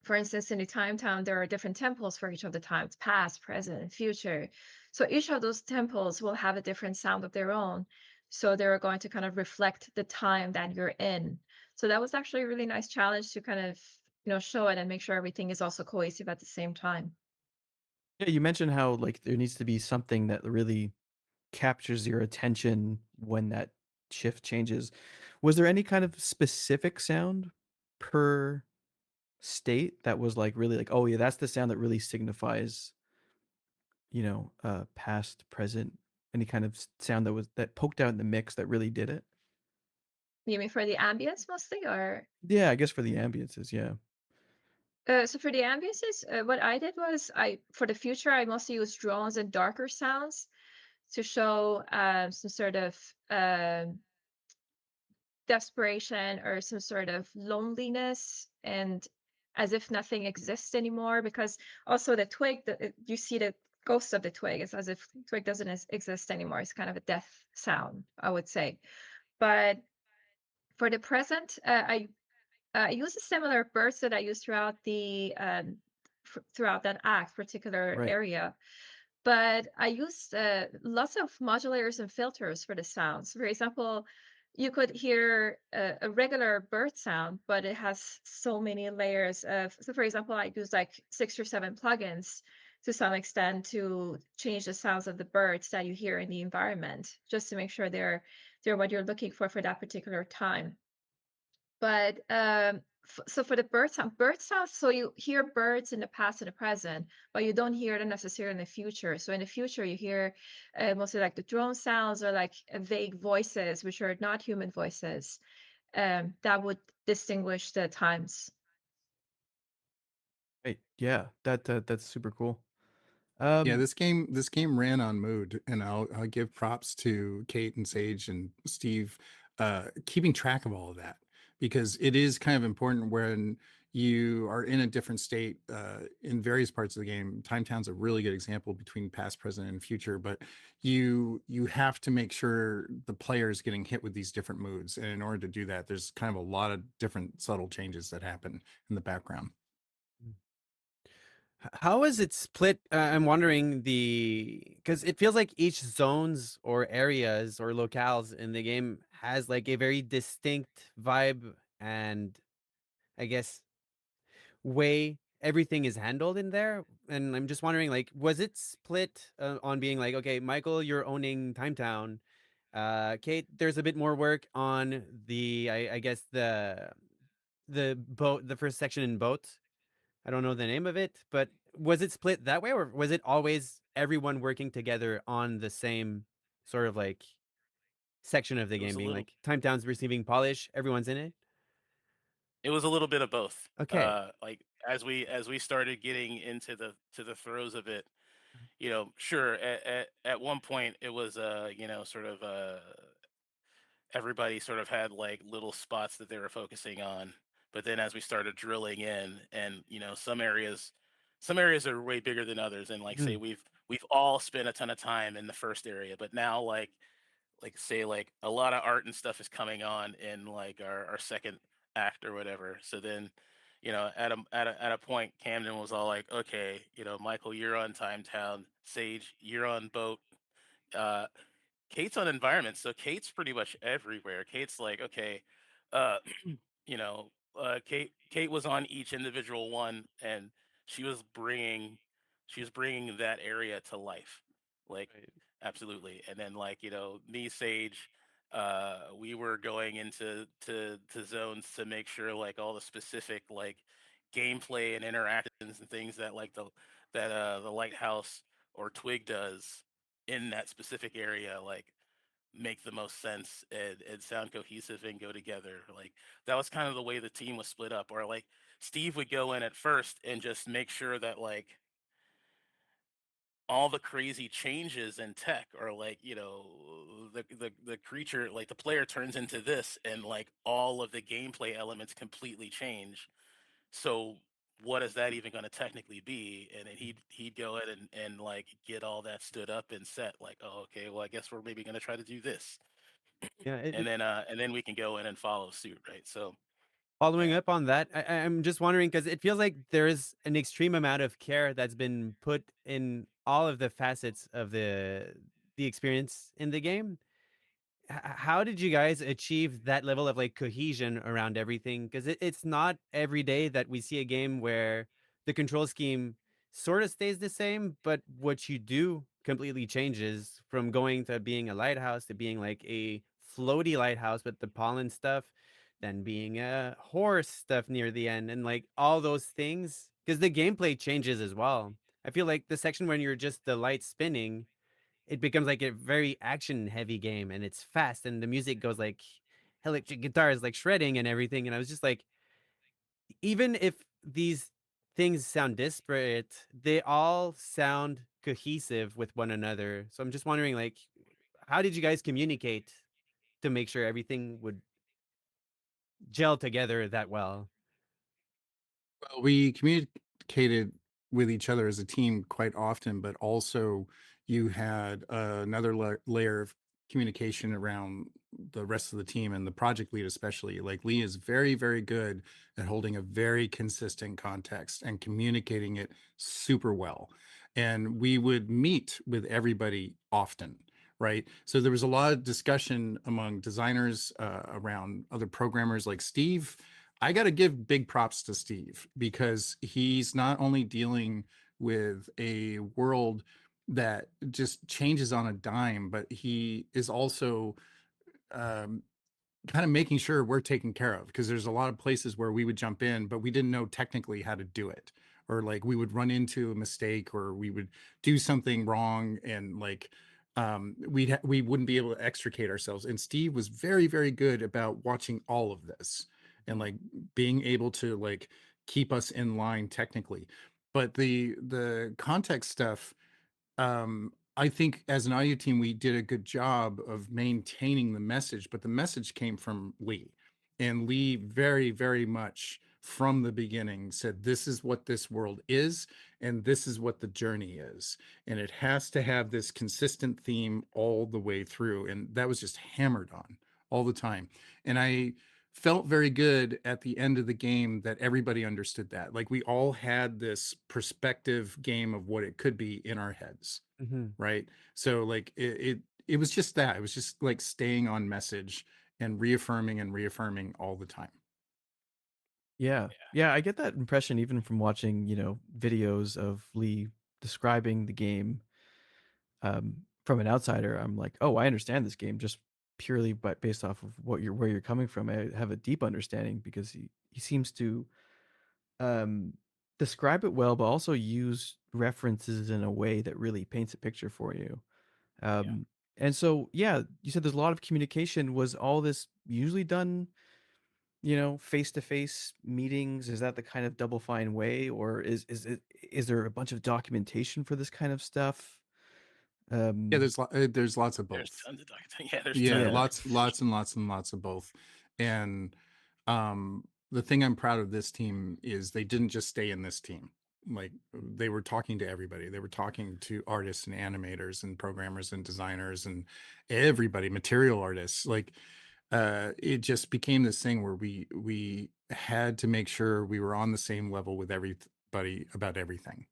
for instance, in the time town, there are different temples for each of the times, past, present, and future. So each of those temples will have a different sound of their own. So they're going to kind of reflect the time that you're in. So that was actually a really nice challenge to kind of, show it and make sure everything is also cohesive at the same time. Yeah, you mentioned how like there needs to be something that really captures your attention when that shift changes. Was there any kind of specific sound per state that was like really like, oh yeah, that's the sound that really signifies, past, present, any kind of sound that was that poked out in the mix that really did it? You mean for the ambience mostly, or? Yeah, I guess for the ambiences, yeah. So for the ambiences, what I did was for the future, I mostly use drones and darker sounds to show some sort of desperation or some sort of loneliness and as if nothing exists anymore, because also the twig you see the ghost of the twig. It's as if the twig doesn't exist anymore. It's kind of a death sound, I would say. But for the present, I use a similar burst that I use throughout the throughout that act particular Right. area, but I used lots of modulators and filters for the sounds. For example, you could hear a regular bird sound, but it has so many layers of. So, for example, I use like 6 or 7 plugins to some extent to change the sounds of the birds that you hear in the environment, just to make sure they're what you're looking for that particular time. But so for the bird sounds, so you hear birds in the past and the present, but you don't hear them necessarily in the future. So in the future, you hear mostly like the drone sounds or like vague voices, which are not human voices. That would distinguish the times. Right. Yeah. That's super cool. Yeah, Um, this game ran on mood, and I'll give props to Kate and Sage and Steve, keeping track of all of that, because it is kind of important when you are in a different state in various parts of the game. Time Town's a really good example between past, present, and future, but you have to make sure the player is getting hit with these different moods, and in order to do that, there's kind of a lot of different subtle changes that happen in the background. How is it split? I'm wondering because it feels like each zones or areas or locales in the game has like a very distinct vibe and I guess way everything is handled in there. And I'm just wondering, like, was it split on being like, okay, Michael, you're owning Time Town. Kate, there's a bit more work on I guess the boat, the first section in boat. I don't know the name of it, but was it split that way, or was it always everyone working together on the same sort of like section of the It was game, a being little like Time Town's receiving polish, everyone's in it? it was a little bit of both. Okay. Like as we started getting into the throes of it, sure, at one point it was sort of everybody sort of had like little spots that they were focusing on. But then as we started drilling in and some areas some areas are way bigger than others, and like say Mhm. we've all spent a ton of time in the first area, but now like say like a lot of art and stuff is coming on in like our second act or whatever. So then, at a point, Camden was all like, okay, Michael, you're on Time Town, Sage, you're on boat, uh, Kate's on environment, so Kate's pretty much everywhere. Kate's like, okay, uh, Kate was on each individual one, and she was bringing she was bringing that area to life, like Right. absolutely. And then like me, Sage, we were going into to zones to make sure like all the specific like gameplay and interactions and things that like the lighthouse or twig does in that specific area like make the most sense and sound cohesive and go together. Like that was kind of the way the team was split up. Or like Steve would go in at first and just make sure that like all the crazy changes in tech or like the creature like the player turns into this and like all of the gameplay elements completely change. So what is that even going to technically be? And then he'd go in and like get all that stood up and set like, oh, okay, well I guess we're maybe going to try to do this, Yeah, and then we can go in and follow suit, right? So following yeah. up on that, I'm just wondering because it feels like there is an extreme amount of care that's been put in all of the facets of the experience in the game. How did you guys achieve that level of like cohesion around everything? Because it's not every day that we see a game where the control scheme sort of stays the same, but what you do completely changes from going to being a lighthouse to being like a floaty lighthouse with the pollen stuff, then being a horse stuff near the end, and like all those things. Because the gameplay changes as well. I feel like the section when you're just the light spinning, it becomes like a very action heavy game and it's fast and the music goes like electric guitars like shredding and everything, and I was just like, even if these things sound disparate, they all sound cohesive with one another. So I'm just wondering, like, how did you guys communicate to make sure everything would gel together that well? Well, we communicated with each other as a team quite often, but also you had another layer of communication around the rest of the team and the project lead, especially. Like Lee is very, very good at holding a very consistent context and communicating it super well. And we would meet with everybody often. Right. So there was a lot of discussion among designers around other programmers like Steve. I got to give big props to Steve because he's not only dealing with a world that just changes on a dime, but he is also um, kind of making sure we're taken care of, because there's a lot of places where we would jump in, but we didn't know technically how to do it. Or like we would run into a mistake or we would do something wrong and like we wouldn't be able to extricate ourselves. And Steve was very, very good about watching all of this and like being able to like keep us in line technically. But the context stuff, I think as an audio team, we did a good job of maintaining the message, but the message came from Lee. And Lee very, very much from the beginning said, this is what this world is, and this is what the journey is. And it has to have this consistent theme all the way through. And that was just hammered on all the time. And I felt very good at the end of the game that everybody understood that. Like we all had this perspective game of what it could be in our heads, Mhm. right? So like it was just that. It was just like staying on message and reaffirming all the time. Yeah. Yeah, I get that impression even from watching, videos of Lee describing the game. From an outsider, I'm like, "Oh, I understand this game just purely but based off of where you're coming from." I have a deep understanding because he seems to um describe it well, but also use references in a way that really paints a picture for you. Yeah. Um, and so, yeah, you said there's a lot of communication. Was all this usually done, face to face meetings? Is that the kind of Double Fine way, or is there a bunch of documentation for this kind of stuff? Yeah, Um, there's lots of There's both. tons of documentation. Yeah, there's Yeah, tons of yeah, lots documentation. and lots and lots of both. And the thing I'm proud of this team is they didn't just stay in this team. like they were talking to everybody. They were talking to artists and animators and programmers and designers and everybody, material artists. Like it just became this thing where we had to make sure we were on the same level with everybody about everything.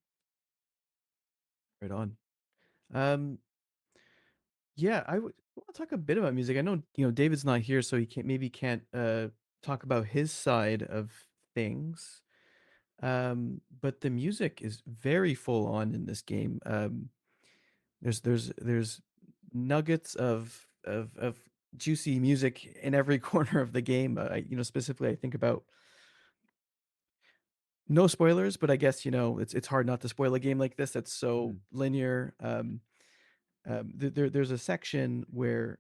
Right on. Um, yeah, I would want to talk a bit about music. I know, David's not here, so he can't talk about his side of things. But the music is very full on in this game. There's nuggets of juicy music in every corner of the game. Specifically, I think about no spoilers, but I guess it's hard not to spoil a game like this that's so Mm. linear. There's a section where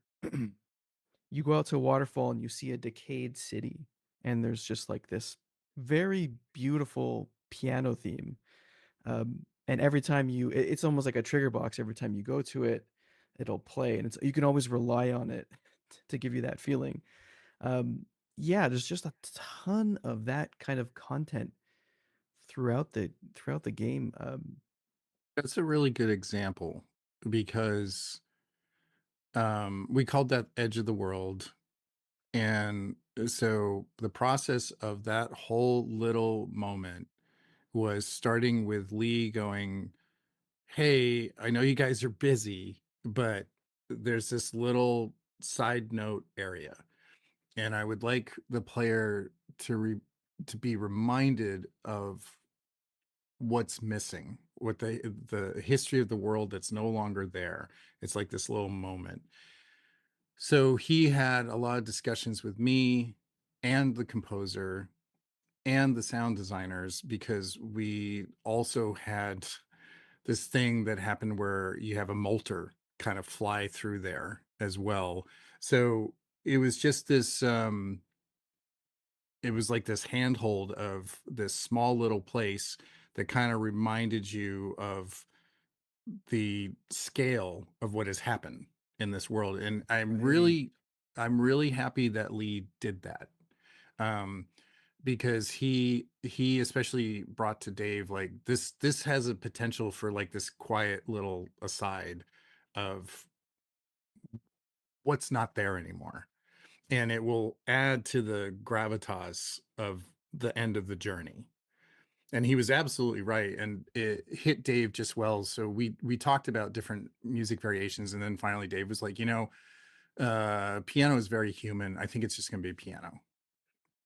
you go out to a waterfall and you see a decayed city, and there's just like this very beautiful piano theme. And every time it's almost like a trigger box. Every time you go to it, it'll play, and you can always rely on it to give you that feeling. Um, yeah, there's just a ton of that kind of content throughout the game. That's a really good example because we called that edge of the world. And so the process of that whole little moment was starting with Lee going, "Hey, I know you guys are busy, but there's this little side note area, and I would like the player to be reminded of what's missing, what the history of the world that's no longer there. It's like this little moment." So he had a lot of discussions with me and the composer and the sound designers because we also had this thing that happened where you have a molter kind of fly through there as well. So it was just this it was like this handhold of this small little place that kind of reminded you of the scale of what has happened in this world. And Right. I'm really happy that Lee did that. Um because he especially brought to Dave like this has a potential for like this quiet little aside of what's not there anymore, and it will add to the gravitas of the end of the journey. And he was absolutely right, and it hit Dave just well. So we talked about different music variations, and then finally Dave was like, piano is very human. I think it's just going to be piano.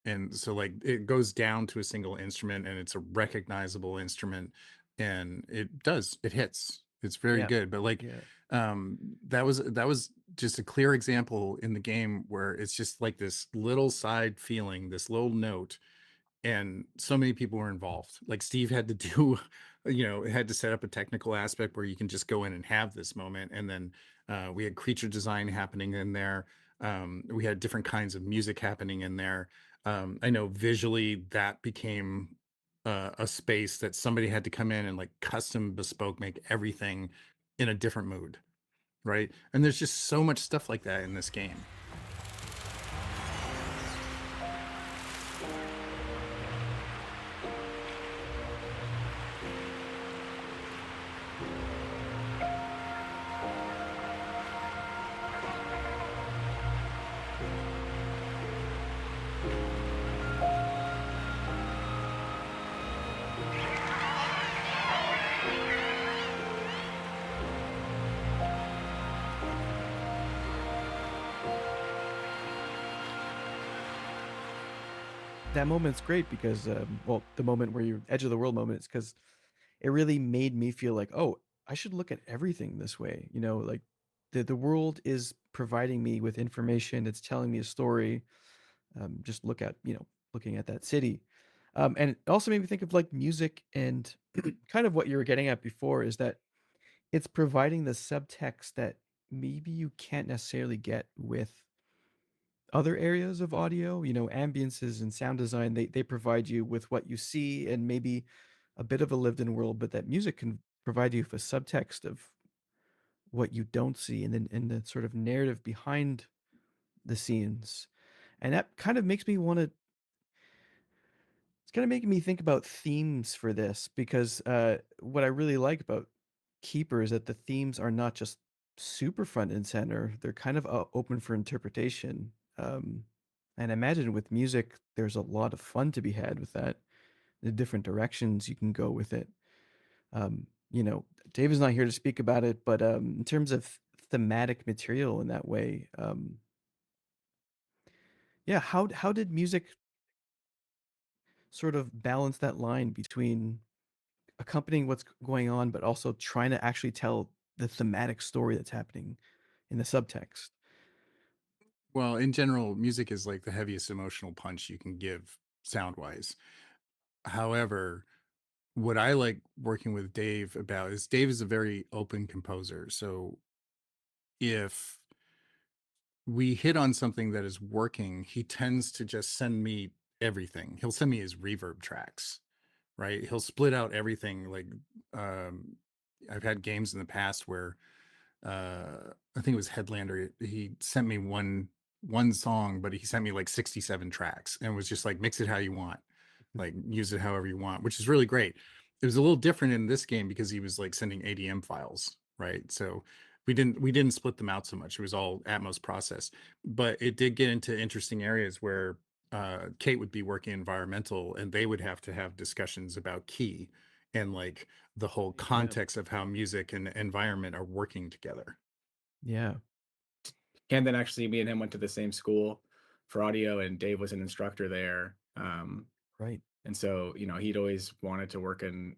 And so like it goes down to a single instrument, and it's a recognizable instrument, and it hits. It's very Yeah. good. But like Yeah. that was just a clear example in the game where it's just like this little side feeling, this little note, and so many people were involved. Like Steve had to do, had to set up a technical aspect where you can just go in and have this moment. And then we had creature design happening in there. We had different kinds of music happening in there. I know visually that became a space that somebody had to come in and like custom bespoke make everything in a different mood. Right. And there's just so much stuff like that in this game. That moment's great because, well, the moment where you're edge of the world moment is because it really made me feel like, oh, I should look at everything this way. Like the world is providing me with information. It's telling me a story. Just looking at that city. And it also made me think of like music and kind of what you were getting at before is that it's providing the subtext that maybe you can't necessarily get with other areas of audio. Ambiences and sound design, they provide you with what you see and maybe a bit of a lived in world, but that music can provide you with a subtext of what you don't see and then the sort of narrative behind the scenes. And that kind of makes me want to kind of making me think about themes for this because what I really like about Keeper is that the themes are not just super front and center; they're kind of open for interpretation. And I imagine with music, there's a lot of fun to be had with that. The different directions you can go with it. You know, Dave is not here to speak about it, but in terms of thematic material in that way, yeah, how did music sort of balance that line between accompanying what's going on, but also trying to actually tell the thematic story that's happening in the subtext? Well, in general, music is like the heaviest emotional punch you can give sound wise. However, what I like working with Dave about is Dave is a very open composer. So if we hit on something that is working, he tends to just send me everything. He'll send me his reverb tracks, right? He'll split out everything. Like, um, I've had games in the past where I think it was Headlander. He sent me one song, but he sent me like 67 tracks and was just like, mix it how you want, like use it however you want, which is really great. It was a little different in this game because he was like sending ADM files, right? So we didn't split them out so much. It was all Atmos process, but it did get into interesting areas where Kate would be working environmental and they would have to have discussions about key and like the whole Yeah. context of how music and environment are working together. Yeah. Camden, actually, me and him went to the same school for audio, and Dave was an instructor there. Right. And so, he'd always wanted to work in.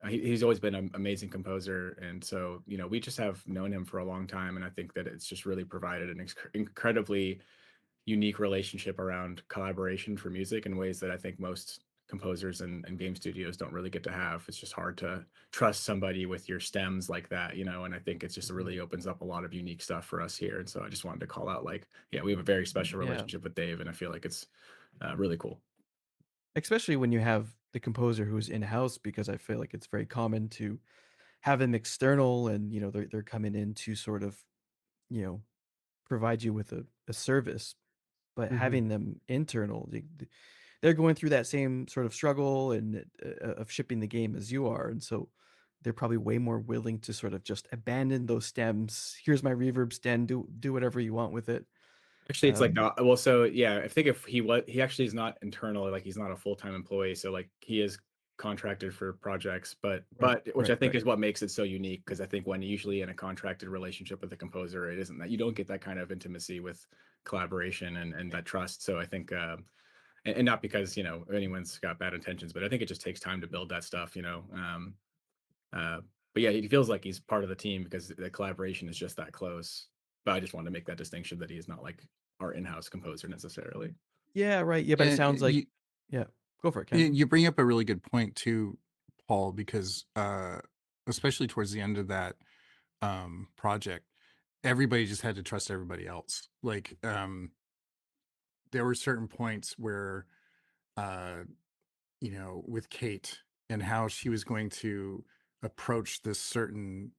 He's always been an amazing composer, and so, we just have known him for a long time, and I think that it's just really provided an incredibly unique relationship around collaboration for music in ways that I think most composers and game studios don't really get to have. It's just hard to trust somebody with your stems like that, and I think it just really opens up a lot of unique stuff for us here. And so I just wanted to call out, like, yeah, we have a very special Yeah. relationship with Dave, and I feel like it's really cool. Especially when you have the composer who's in-house, because I feel like it's very common to have them external and, you know, they're coming in to sort of, you know, provide you with a service, but Mhm. having them internal, they're going through that same sort of struggle and of shipping the game as you are, and so they're probably way more willing to sort of just abandon those stems. Here's my reverb stem. Do whatever you want with it. Actually, it's like, Um, well, so yeah, I think if he actually is not internal, like he's not a full-time employee, so like he is contracted for projects, right, but which I right, think right. is what makes it so unique, because I think when usually in a contracted relationship with a composer, it isn't that you don't get that kind of intimacy with collaboration and that trust. So I think, and not because anyone's got bad intentions, but I think it just takes time to build that stuff. Uh, but yeah, he feels like he's part of the team because the collaboration is just that close. But I just wanted to make that distinction that he is not like our in-house composer necessarily. Yeah, right. Yeah, but it And sounds like yeah. Go for it, Ken. you bring up a really good point too, Paul, because especially towards the end of that project, everybody just had to trust everybody else. Like there were certain points where uh with Kate and how she was going to approach this certain,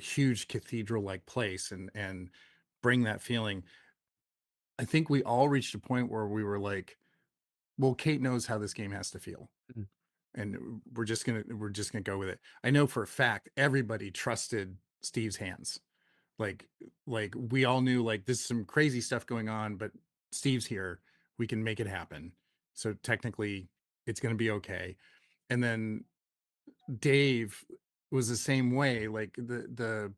huge cathedral like place and bring that feeling. I think we all reached a point where we were like, well, Kate knows how this game has to feel. Mhm. And we're just gonna go with it. I know for a fact everybody trusted Steve's hands. Like like we all knew like there's some crazy stuff going on, but Steve's here. We can make it happen. So technically it's gonna be okay. And then Dave was the same way. Like the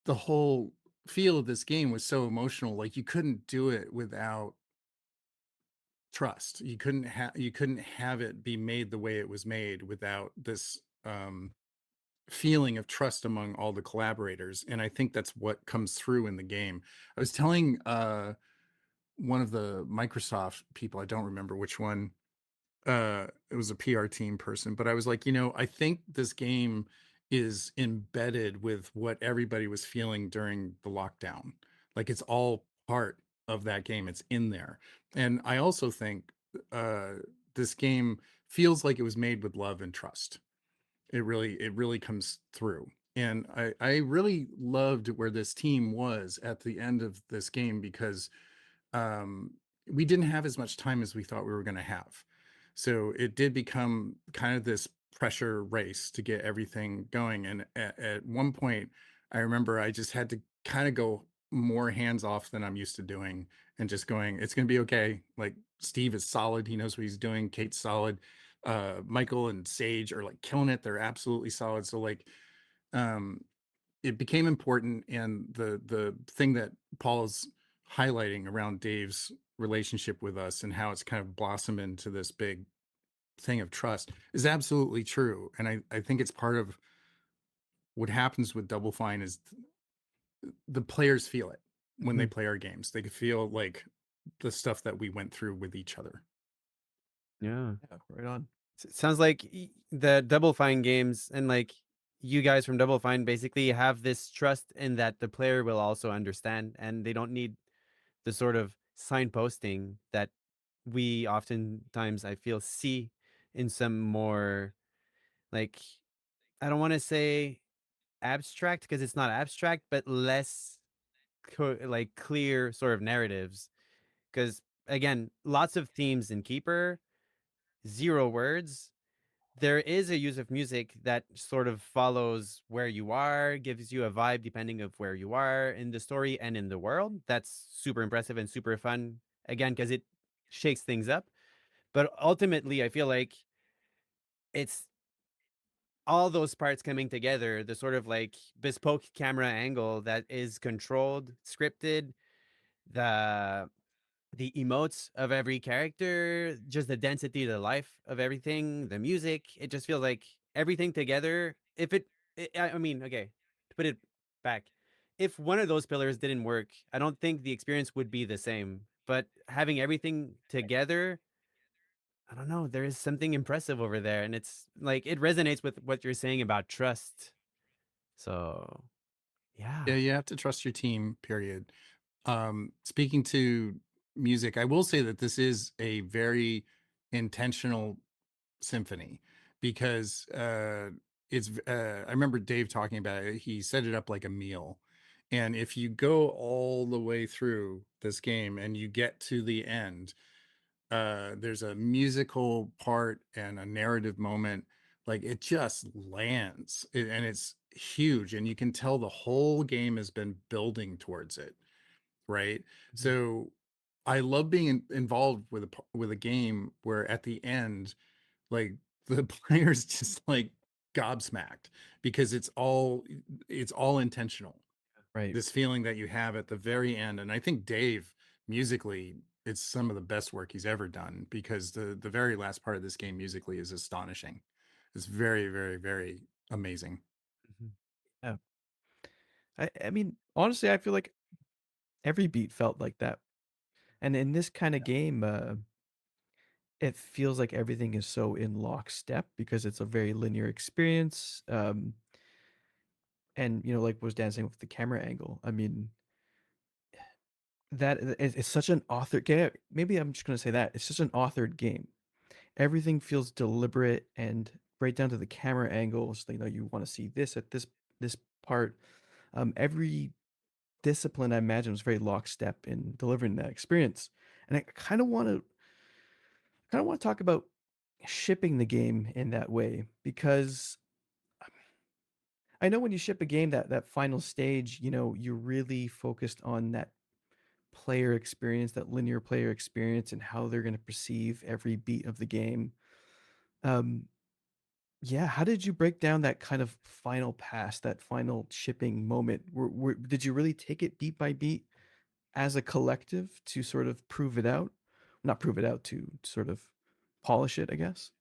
whole feel of this game was so emotional. Like you couldn't do it without trust. You couldn't have it be made the way it was made without this feeling of trust among all the collaborators. And I think that's what comes through in the game. I was telling one of the Microsoft people, I don't remember which one, it was a PR team person, but I was like, I think this game is embedded with what everybody was feeling during the lockdown. Like it's all part of that game. It's in there. And I also think uh this game feels like it was made with love and trust. It really comes through. And I really loved where this team was at the end of this game because um we didn't have as much time as we thought we were going to have. So it did become kind of this pressure race to get everything going. And at one point, I remember I just had to kind of go more hands off than I'm used to doing and just going, it's going to be okay. Like Steve is solid. He knows what he's doing. Kate's solid. Michael and Sage are like killing it. They're absolutely solid. So like, um, it became important, and the thing that Paul is highlighting around Dave's relationship with us and how it's kind of blossomed into this big thing of trust is absolutely true. And I think it's part of what happens with Double Fine is the players feel it when they Mhm. play our games. They can feel like the stuff that we went through with each other. Yeah. Yeah, right on. Sounds like the Double Fine games and like you guys from Double Fine basically have this trust in that the player will also understand, and they don't need the sort of signposting that we oftentimes I feel see in some more like, I don't want to say abstract because it's not abstract, but less like clear sort of narratives. Because again, lots of themes in Keeper, zero words. There is a use of music that sort of follows where you are, gives you a vibe depending of where you are in the story and in the world. That's super impressive and super fun. Again, because it shakes things up. But ultimately, I feel like it's all those parts coming together, the sort of like bespoke camera angle that is controlled, scripted, the emotes of every character, just the density, the life of everything, the music. It just feels like everything together. If I mean, okay, to put it back, if one of those pillars didn't work, I don't think the experience would be the same. But having everything together, I don't know, there is something impressive over there. And it's like, it resonates with what you're saying about trust. So, yeah. Yeah, you have to trust your team, period. Speaking to music, I will say that this is a very intentional symphony because I remember Dave talking about it. He set it up like a meal. And if you go all the way through this game and you get to the end, there's a musical part and a narrative moment. Like it just lands and it's huge. And you can tell the whole game has been building towards it. Right. Mhm. So I love being involved with with a game where at the end, like the players just like gobsmacked because it's all intentional, Right. this feeling that you have at the very end. And I think Dave musically, it's some of the best work he's ever done because the very last part of this game musically is astonishing. It's very, very, very amazing. Mhm. Yeah. I mean, honestly, I feel like every beat felt like that. And in this kind of game, it feels like everything is so in lockstep because it's a very linear experience. And like was dancing with the camera angle. I mean, it's such an author game. Maybe I'm just gonna say that it's just an authored game. Everything feels deliberate and right down to the camera angles. You want to see this at this part. Every discipline I imagine was very lockstep in delivering that experience. And I kind of want to talk about shipping the game in that way because I know when you ship a game that final stage, you're really focused on that player experience, that linear player experience and how they're going to perceive every beat of the game. Um yeah, how did you break down that kind of final pass, that final shipping moment? Did you really take it beat by beat as a collective to sort of prove it out? Not prove it out, to sort of polish it, I guess.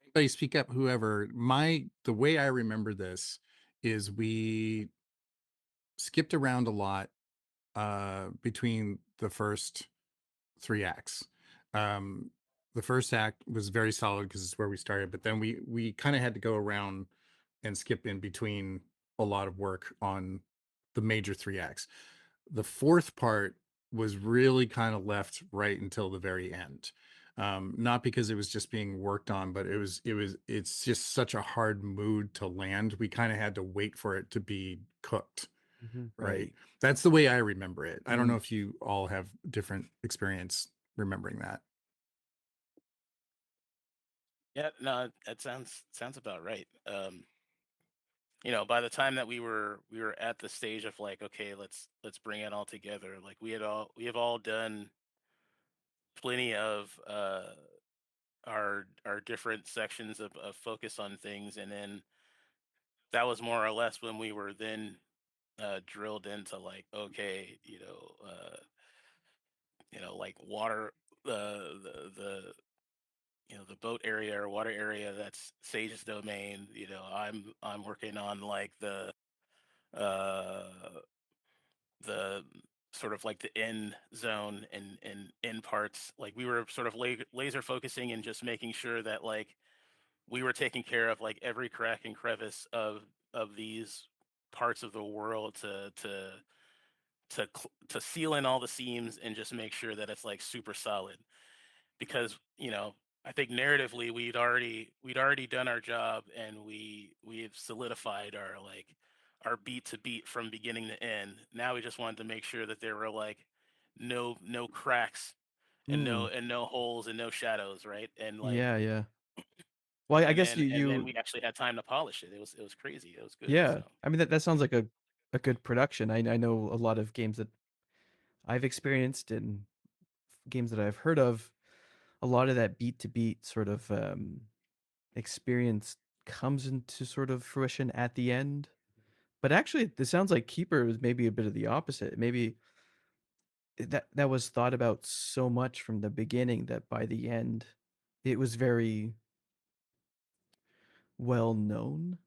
Anybody speak up, whoever. The way I remember this is we skipped around a lot between the first three acts. Um, the first act was very solid because it's where we started, but then we kind of had to go around and skip in between a lot of work on the major three acts. The fourth part was really kind of left right until the very end. Not because it was just being worked on, but it's just such a hard mood to land. We kind of had to wait for it to be cooked Mhm. right? Right. That's the way I remember it. I don't know Mm. if you all have different experience remembering that. Yeah, no, that sounds about right. By the time that we were at the stage of like, okay, let's bring it all together. Like we have all done plenty of our different sections of focus on things, and then that was more or less when we were then drilled into like, okay, like water, the boat area or water area, that's Sage's domain. I'm working on like uh the sort of like the end zone and end parts. Like we were sort of laser focusing and just making sure that like we were taking care of like every crack and crevice of these parts of the world to seal in all the seams and just make sure that it's like super solid. Because I think narratively we'd already done our job, and we've solidified our beat to beat from beginning to end. Now we just wanted to make sure that there were like no cracks and no Mm. and no holes and no shadows, right? And like Yeah, yeah. Well, I and guess then you and then you we actually had time to polish it. It was crazy. It was good. yeah. So I mean that sounds like a good production. I know a lot of games that I've experienced and games that I've heard of. A lot of that beat to beat sort of experience comes into sort of fruition at the end. But actually, this sounds like Keeper is maybe a bit of the opposite. Maybe that was thought about so much from the beginning that by the end, it was very well known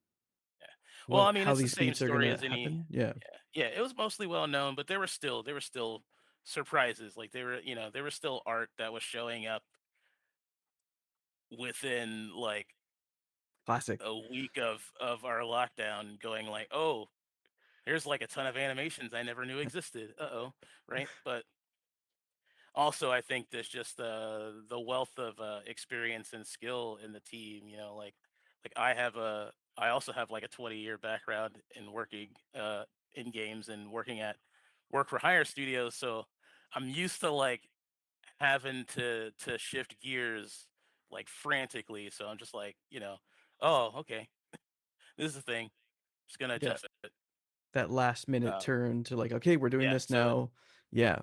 yeah. Well, what I mean, how it's the these same beats are story gonna as any. happen. Yeah, Yeah, yeah. It was mostly well known, but there were still surprises. Like there was still art that was showing up within like classic. a week of our lockdown, going like, oh, here's like a ton of animations I never knew existed. Uh-oh, right? But also, I think there's just the wealth of experience and skill in the team. Like I also have like a 20-year background in working in games and working at work for hire studios, so I'm used to like having to shift gears like frantically. So I'm just like, oh, okay, this is the thing. Just gonna Yeah, adjust it. that last minute Um, turn to like, okay, we're doing yeah. this So now. Yeah,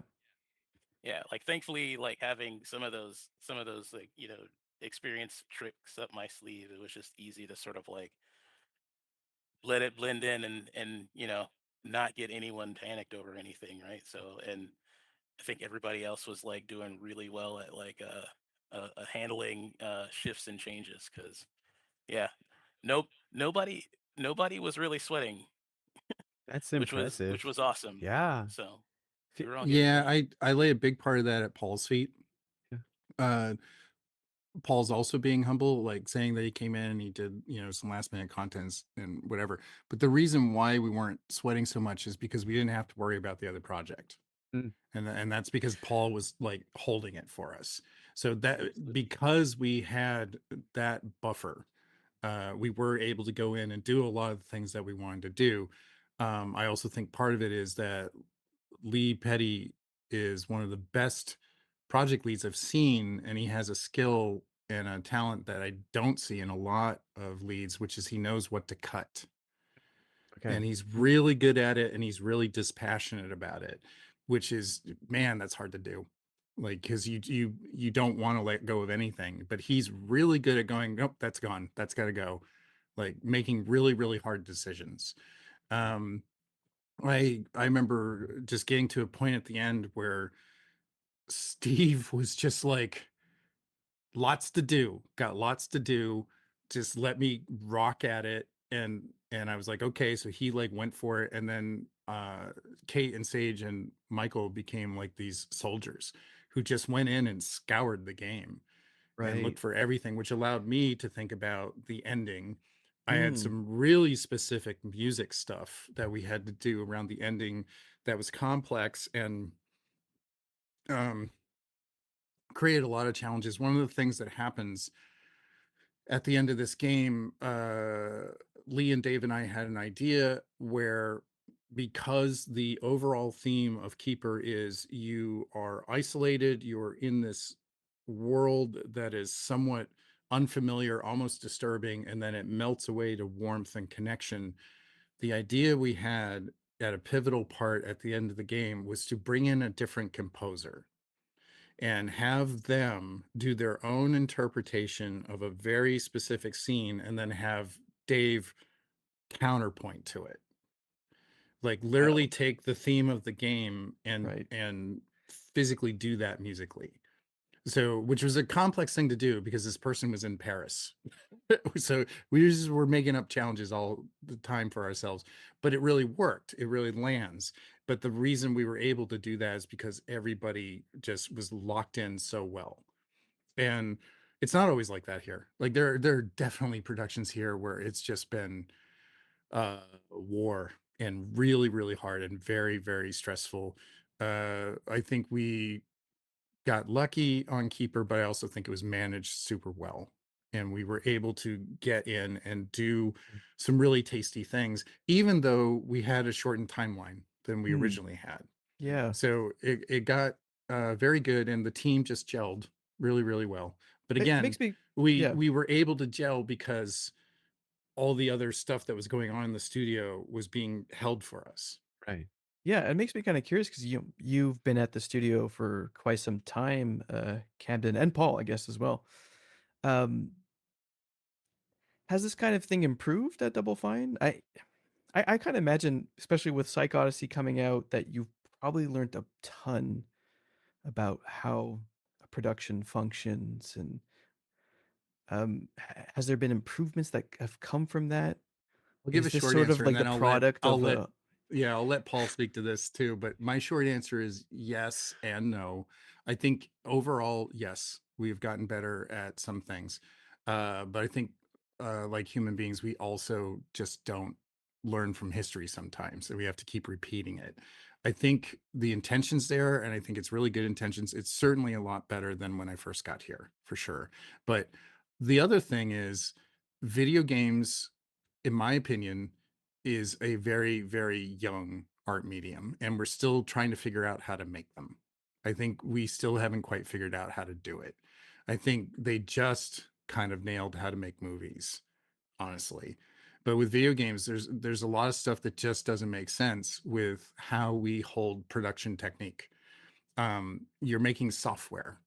yeah, like thankfully, like having some of those like experience tricks up my sleeve, it was just easy to sort of like let it blend in and not get anyone panicked over anything, right? So, and I think everybody else was like doing really well at like handling shifts and changes, because yeah, nope, nobody was really sweating, That's which was impressive. awesome. Yeah. So we Fe- were all getting it Yeah, done. I lay a big part of that at Paul's feet. Yeah. Uh, Paul's also being humble, like saying that he came in and he did, some last minute contents and whatever. But the reason why we weren't sweating so much is because we didn't have to worry about the other project. Mm. And that's because Paul was like holding it for us. So that Absolutely. because we had that buffer, we were able to go in and do a lot of the things that we wanted to do. I also think part of it is that Lee Petty is one of the best project leads I've seen, and he has a skill and a talent that I don't see in a lot of leads, which is he knows what to cut. Okay. And he's really good at it, and he's really dispassionate about it, which is, man, that's hard to do. Like, because you don't want to let go of anything, but he's really good at going, nope, that's gone, that's got to go, like making really really hard decisions. Um, I remember just getting to a point at the end where Steve was just like, lots to do, got lots to do, just let me rock at it. And I was like, okay. So he like went for it. And then Kate and Sage and Michael became like these soldiers who just went in and scoured the game and right. looked for everything, which allowed me to think about the ending. I had Mm, some really specific music stuff that we had to do around the ending that was complex and um, created a lot of challenges. One of the things that happens at the end of this game, Lee and Dave and I had an idea where because the overall theme of Keeper is you are isolated, you're in this world that is somewhat unfamiliar, almost disturbing, and then it melts away to warmth and connection. The idea we had at a pivotal part at the end of the game was to bring in a different composer and have them do their own interpretation of a very specific scene and then have Dave counterpoint to it. Like literally Wild. take the theme of the game Right. and physically do that musically. So, which was a complex thing to do because this person was in Paris. So we just were making up challenges all the time for ourselves, but it really worked. It really lands. But the reason we were able to do that is because everybody just was locked in so well. And it's not always like that here. Like there are definitely productions here where it's just been war and really, really hard and very, very stressful. I think we got lucky on Keeper, but I also think it was managed super well. And we were able to get in and do some really tasty things, even though we had a shortened timeline than we Hmm. originally had. Yeah. So it got very good, and the team just gelled really, really well. But It again, makes me. we Yeah. we were able to gel because all the other stuff that was going on in the studio was being held for us. Right. Yeah, it makes me kind of curious because you've been at the studio for quite some time, Camden and Paul, I guess as well. Um, has this kind of thing improved at Double Fine? I kind of imagine, especially with Psych Odyssey coming out, that you've probably learned a ton about how a production functions, and has there been improvements that have come from that? I'll give Is a this short sort answer of and like the then I'll let product I'll of let a? yeah, I'll let Paul speak to this too, but my short answer is yes and no. I think overall, yes, we've gotten better at some things. But I think like human beings, we also just don't learn from history sometimes. So we have to keep repeating it. I think the intention's there and I think it's really good intentions. It's certainly a lot better than when I first got here, for sure. But the other thing is video games, in my opinion, is a very, very young art medium, and we're still trying to figure out how to make them. I think we still haven't quite figured out how to do it. I think they just kind of nailed how to make movies, honestly. But with video games, there's a lot of stuff that just doesn't make sense with how we hold production technique. You're making software,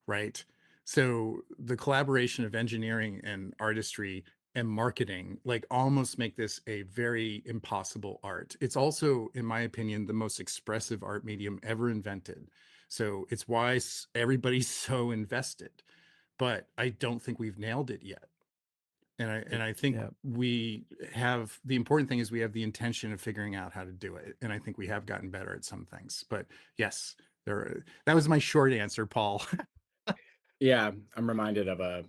right? So the collaboration of engineering and artistry and marketing like almost make this a very impossible art. It's also, in my opinion, the most expressive art medium ever invented. So it's why everybody's so invested. But I don't think we've nailed it yet. And I think Yeah. we have, the important thing is we have the intention of figuring out how to do it. And I think we have gotten better at some things. But yes, that was my short answer, Paul. Yeah, I'm reminded of a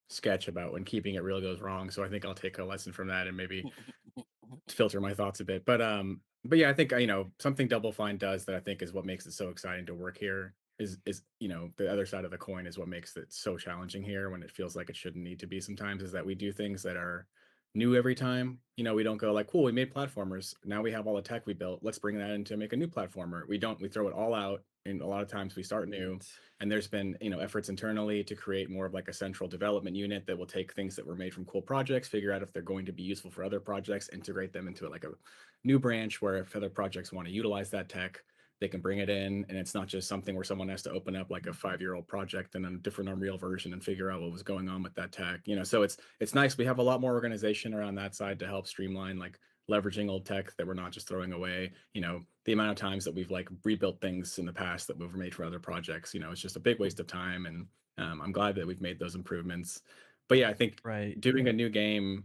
sketch about when keeping it real goes wrong. So I think I'll take a lesson from that and maybe filter my thoughts a bit. But yeah, I think something Double Fine does that I think is what makes it so exciting to work here is the other side of the coin is what makes it so challenging here when it feels like it shouldn't need to be sometimes is that we do things that are new every time. We don't go like, cool, we made platformers. Now we have all the tech we built. Let's bring that in to make a new platformer. We don't, we throw it all out. And a lot of times we start new. Right. And there's been, efforts internally to create more of like a central development unit that will take things that were made from cool projects, figure out if they're going to be useful for other projects, integrate them into like a new branch where if other projects want to utilize that tech, they can bring it in. And it's not just something where someone has to open up like a 5-year-old project and a different Unreal version and figure out what was going on with that tech. So it's nice. We have a lot more organization around that side to help streamline like leveraging old tech that we're not just throwing away. The amount of times that we've like rebuilt things in the past that we've made for other projects, it's just a big waste of time. And I'm glad that we've made those improvements. But yeah, I think Right. doing a new game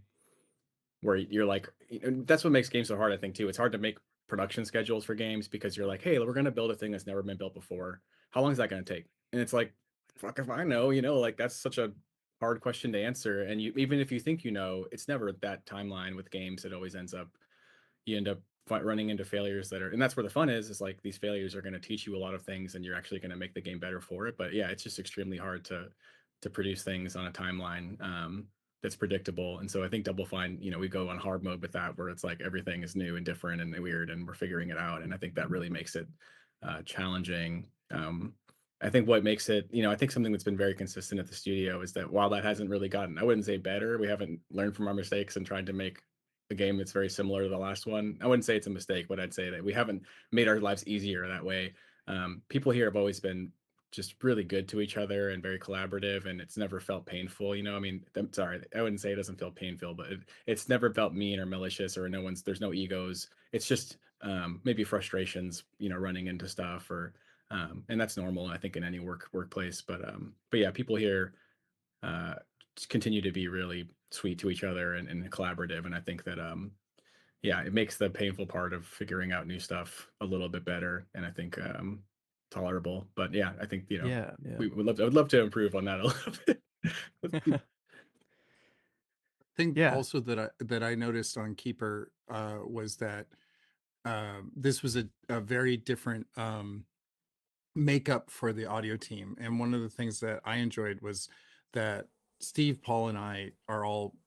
where you're like, that's what makes games so hard, I think, too. It's hard to make production schedules for games because you're like, hey, we're going to build a thing that's never been built before. How long is that going to take? And it's like, fuck if I know, like that's such a hard question to answer. And even if you think it's never that timeline with games. It always ends up, you end up running into failures that are, and that's where the fun is like these failures are going to teach you a lot of things and you're actually going to make the game better for it. But yeah, it's just extremely hard to produce things on a timeline. that's predictable. And so I think Double Fine, we go on hard mode with that, where it's like everything is new and different and weird, and we're figuring it out. And I think that really makes it challenging. I think what makes it, I think something that's been very consistent at the studio is that while that hasn't really gotten, I wouldn't say better, we haven't learned from our mistakes and tried to make a game that's very similar to the last one. I wouldn't say it's a mistake, but I'd say that we haven't made our lives easier that way. People here have always been just really good to each other and very collaborative, and it's never felt painful. I mean, I'm sorry, I wouldn't say it doesn't feel painful, but it's never felt mean or malicious, or there's no egos. It's just maybe frustrations, running into stuff, or and that's normal, I think, in any workplace. But yeah, people here uh, continue to be really sweet to each other and collaborative, and I think that yeah, it makes the painful part of figuring out new stuff a little bit better, and I think tolerable. But yeah, I think Yeah, yeah. I would love to improve on that a little bit. Thing Yeah. also that I noticed on Keeper was that this was a very different makeup for the audio team. And one of the things that I enjoyed was that Steve, Paul, and I are all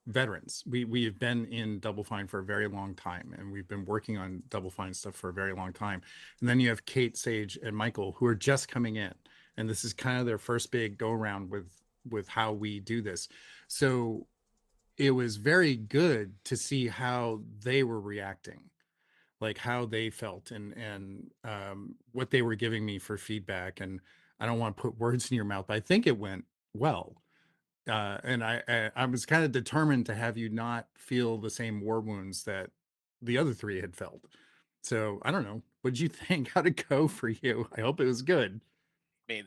veterans. We have been in Double Fine for a very long time, and we've been working on Double Fine stuff for a very long time. And then you have Kate, Sage, and Michael, who are just coming in, and this is kind of their first big go around with how we do this. So it was very good to see how they were reacting, like how they felt, and what they were giving me for feedback. And I don't want to put words in your mouth, but I think it went well. And I was kind of determined to have you not feel the same war wounds that the other three had felt. So I don't know. What did you think? How'd it go for you? I hope it was good. I mean,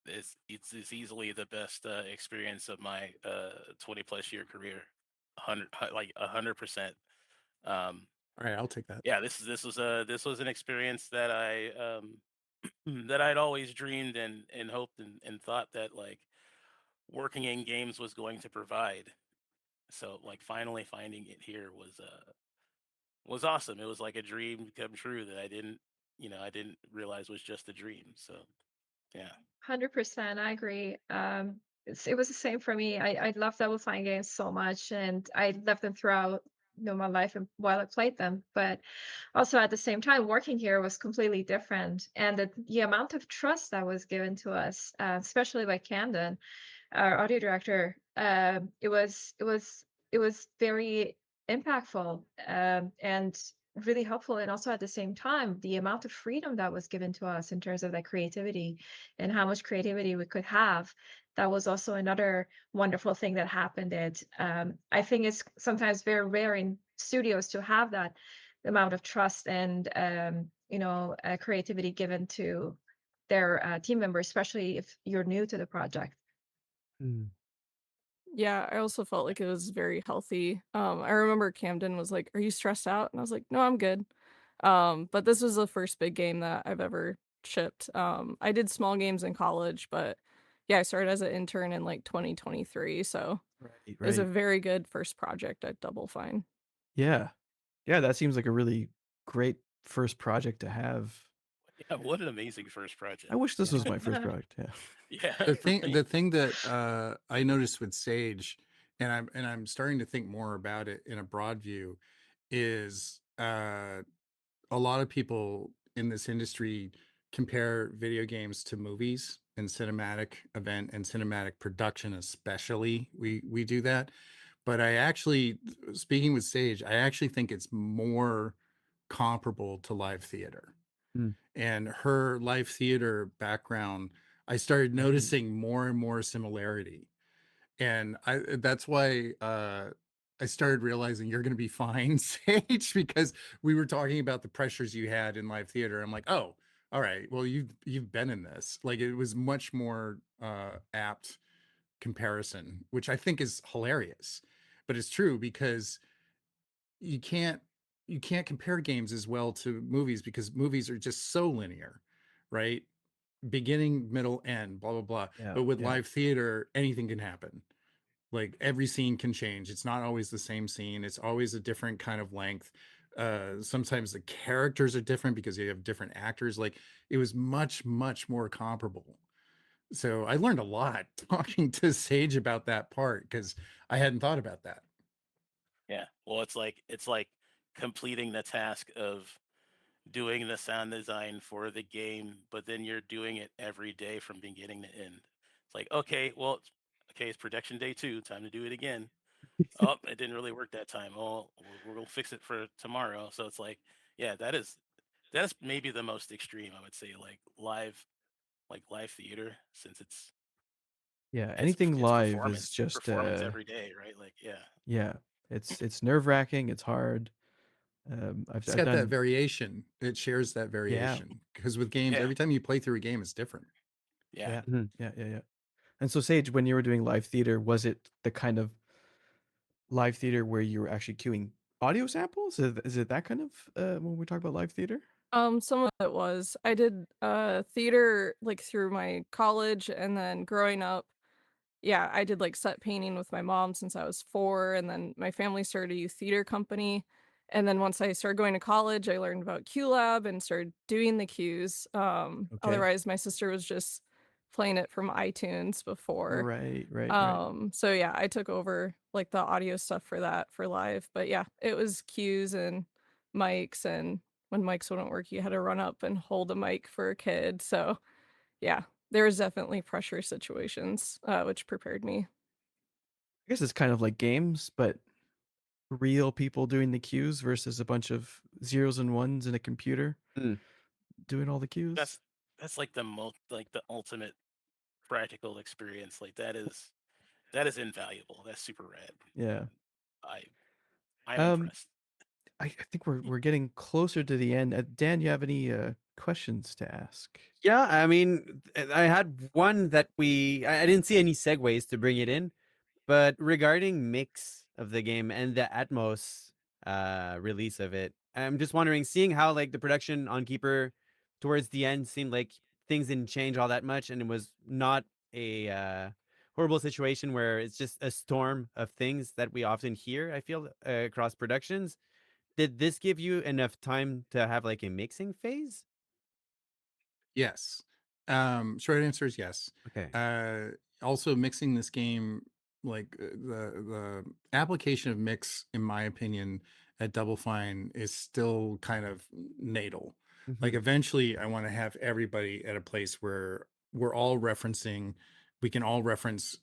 it's easily the best experience of my 20 plus year career. 100%. Um, All right, I'll take that. yeah, this was an experience that I that I'd always dreamed and hoped and thought that like working in games was going to provide. So like finally finding it here was awesome. It was like a dream come true that I didn't realize was just a dream. So yeah. 100%, I agree. It was the same for me. I love Double Fine games so much, and I loved them throughout, my life and while I played them. But also at the same time, working here was completely different, and the amount of trust that was given to us, especially by Camden, our audio director, it was very impactful, and really helpful. And also at the same time, the amount of freedom that was given to us in terms of that creativity and how much creativity we could have, that was also another wonderful thing that happened. I think it's sometimes very rare in studios to have that amount of trust and creativity given to their team members, especially if you're new to the project. Mm. Yeah, I also felt like it was very healthy. I remember Camden was like, "Are you stressed out?" And I was like, "No, I'm good." But this was the first big game that I've ever shipped. I did small games in college, but yeah, I started as an intern in like 2023, so Right, it was a right. very good first project at Double Fine. Yeah. Yeah, that seems like a really great first project to have. Yeah, what an amazing first I project. wish this was my first project. Yeah. Yeah, The right. thing that I noticed with Sage, and I'm starting to think more about it in a broad view, is a lot of people in this industry compare video games to movies and cinematic event and cinematic production, especially. We do that. But I actually, speaking with Sage, I actually think it's more comparable to live theater. Mm. And her live theater background, I started Right. noticing more and more similarity. And that's why I started realizing you're going to be fine, Sage, because we were talking about the pressures you had in live theater. I'm like, oh, all right, well, you've been in this. Like, it was much more apt comparison, which I think is hilarious. But it's true, because you can't you can't compare games as well to movies, because movies are just so linear, right? Beginning, middle, end, blah blah blah. Yeah. But with Yeah. live theater, anything can happen. Like, every scene can change. It's not always the same scene. It's always a different kind of length. Sometimes the characters are different because you have different actors. Like, it was much more comparable. So I learned a lot talking to Sage about that part because I hadn't thought about that. Yeah. Well, it's like completing the task of doing the sound design for the game, but then you're doing it every day from beginning to end. It's like, okay, well, okay, it's production day 2, time to do it again. Oh, it didn't really work that time. Oh, we're gonna fix it for tomorrow. So it's like, yeah, that's maybe the most extreme, I would say, like live theater, since Yeah, anything it's live is just performance every day, right? Like, yeah. yeah, it's nerve-wracking, it's hard. It's I've got that done variation. It shares that yeah, variation because with games, Yeah. every time you play through a game, it's different. Yeah. yeah, Mhm. yeah. And so Sage, when you were doing live theater, was it the kind of live theater where you were actually queuing audio samples? Is it that kind of when we talk about live theater? Some of it was. I did theater like through my college and then growing up. Yeah, I did like set painting with my mom since I was 4, and then my family started a youth theater company. And then once I started going to college, I learned about Q Lab and started doing the cues. Okay. Otherwise my sister was just playing it from iTunes before. Right. So yeah, I took over like the audio stuff for that for live. But yeah, it was cues and mics, and when mics wouldn't work, you had to run up and hold a mic for a kid. So yeah, there was definitely pressure situations, which prepared me. I guess it's kind of like games, but real people doing the cues versus a bunch of zeros and ones in a computer Mm. doing all the cues. That's that's like the ultimate practical experience. Like that is invaluable. That's super rad. Yeah. I I'm Um, impressed. I think we're getting closer to the end. Dan, you have any questions to ask? Yeah, I mean, I had one that I didn't see any segues to bring it in, but regarding mix of the game and the Atmos release of it, I'm just wondering, seeing how like the production on Keeper towards the end seemed like things didn't change all that much, and it was not a horrible situation where it's just a storm of things that we often hear, I feel, across productions. Did this give you enough time to have like a mixing phase? Yes. Short answer is yes. Okay. Uh, Also, mixing this game, like the application of mix, in my opinion, at Double Fine is still kind of natal. Like Mhm. eventually, I want to have everybody at a place where we're all referencing. We can all reference,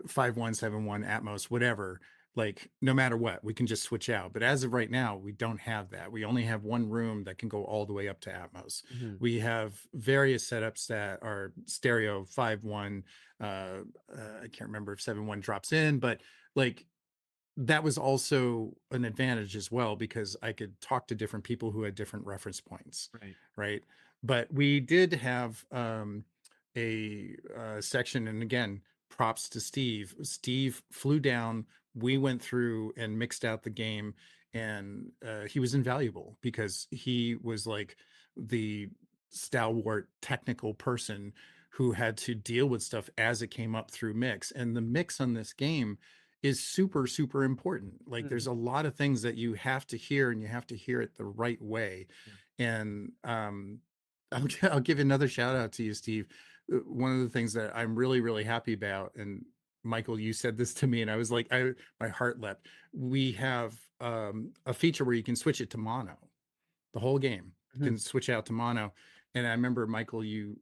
5171 Atmos, whatever, like no matter what, we can just switch out. But as of right now, we don't have that. We only have one room that can go all the way up to Atmos. Mhm. We have various setups that are stereo 5.1. I can't remember if 7.1 drops in, but like that was also an advantage as well because I could talk to different people who had different reference points, Right. right? But we did have section, and again, props to Steve. Steve flew down. We went through and mixed out the game, and he was invaluable because he was like the stalwart technical person who had to deal with stuff as it came up through mix. And the mix on this game is super super important. Like Mm. there's a lot of things that you have to hear, and you have to hear it the right way. Yeah. And I'll give another shout out to you, Steve. One of the things that I'm really really happy about, and Michael, you said this to me and I was like, my heart leapt. We have a feature where you can switch it to mono. The whole game Mhm. can switch out to mono. And I remember, Michael, you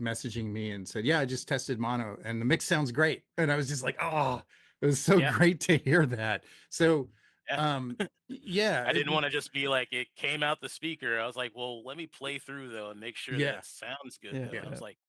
messaging me and said, "Yeah, I just tested mono and the mix sounds great." And I was just like, "Oh, it was so Yeah. great to hear that." So, Yeah. yeah, I didn't want to just be like it came out the speaker. I was like, well, let me play through though and make sure that yeah, it sounds good Yeah, though. yeah. And I was like,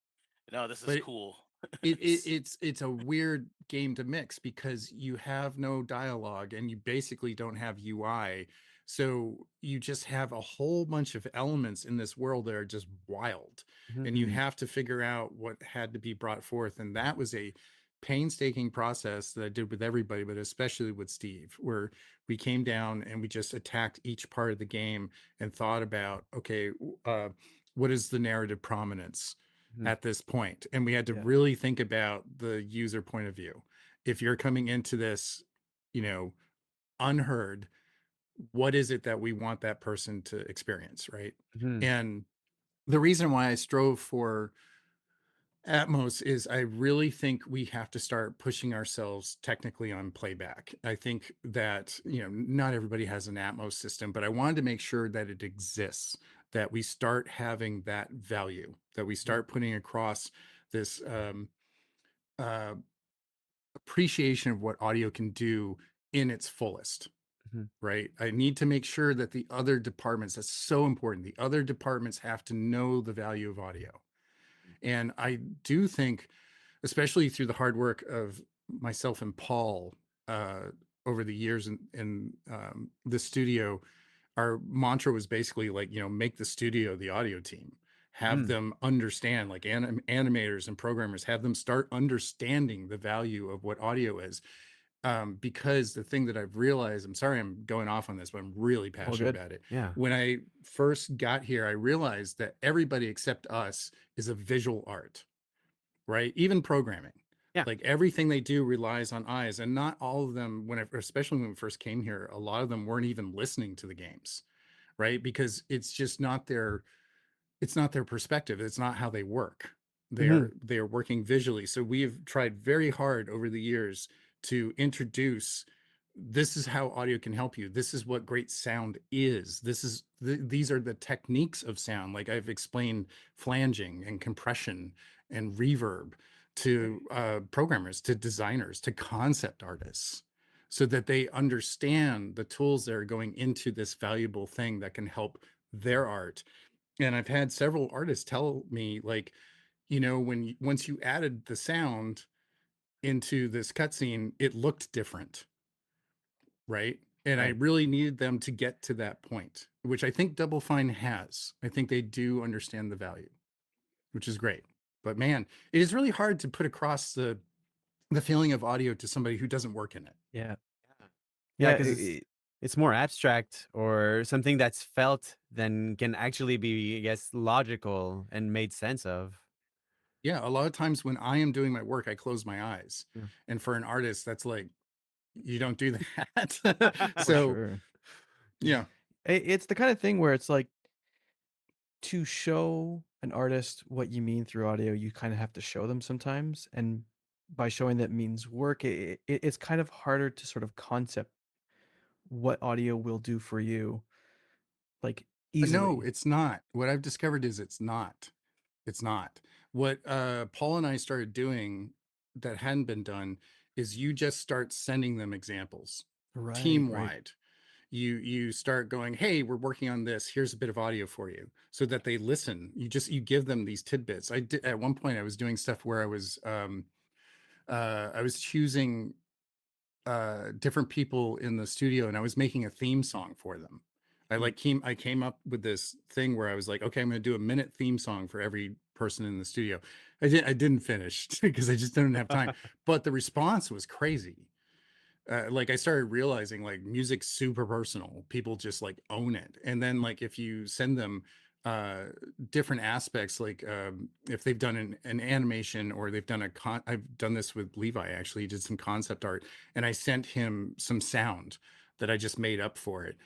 no, this is But cool. it's a weird game to mix because you have no dialogue and you basically don't have UI. So you just have a whole bunch of elements in this world that are just wild. Mhm. And you have to figure out what had to be brought forth. And that was a painstaking process that I did with everybody, but especially with Steve, where we came down and we just attacked each part of the game and thought about, okay, what is the narrative prominence Mhm. at this point? And we had to yeah, really think about the user point of view. If you're coming into this, you know, unheard, what is it that we want that person to experience, right? Mhm. And the reason why I strove for Atmos is, I really think we have to start pushing ourselves technically on playback. I think that, not everybody has an Atmos system, but I wanted to make sure that it exists, that we start having that value, that we start putting across this uh, appreciation of what audio can do in its fullest. Mhm. Right. I need to make sure that the other departments, that's so important. The other departments have to know the value of audio. And I do think, especially through the hard work of myself and Paul over the years in the studio, our mantra was basically like, make the studio the audio team. Have Mm. them understand, like animators and programmers, have them start understanding the value of what audio is. Because the thing that I've realized, I'm sorry I'm going off on this, but I'm really All passionate good. about it. Yeah. When I first got here, I realized that everybody except us is a visual art, right? Even programming. Yeah. Like everything they do relies on eyes, and not all of them, especially when we first came here, a lot of them weren't even listening to the games, right? Because it's just not their perspective. It's not how they work. They are working visually. So we've tried very hard over the years to introduce, this is how audio can help you. This is what great sound is. These are the techniques of sound. Like I've explained flanging and compression and reverb to programmers, to designers, to concept artists, so that they understand the tools that are going into this valuable thing that can help their art. And I've had several artists tell me, like, once you added the sound into this cutscene, it looked different, right? And I Right. really needed them to get to that point, which I think Double Fine has. I think they do understand the value, which is great. But man, it is really hard to put across the feeling of audio to somebody who doesn't work in it. Yeah. Yeah, Yeah. because it's more abstract or something that's felt than can actually be, I guess, logical and made sense of. Yeah, a lot of times when I am doing my work, I close my eyes. Yeah. And for an artist, that's like, you don't do that. For So, sure. yeah. It's the kind of thing where it's like, to show an artist what you mean through audio, you kind of have to show them sometimes. And by showing that means work, it's kind of harder to sort of concept what audio will do for you, like, No, easily. it's not. What I've discovered is it's not. It's not. What Paul and I started doing that hadn't been done is you just start sending them examples Right, team right. wide. You start going, hey, we're working on this. Here's a bit of audio for you, so that they listen. You give them these tidbits. I did at one point. I was doing stuff where I was choosing different people in the studio, and I was making a theme song for them. I came up with this thing where I was like, okay, I'm going to do a minute theme song for every person in the studio. I didn't finish because I just didn't have time, but the response was crazy. Like I started realizing, like, music's super personal. People just like own it. And then, like, if you send them different aspects, like if they've done an animation, or they've done I've done this with Levi. Actually, he did some concept art, and I sent him some sound that I just made up for it.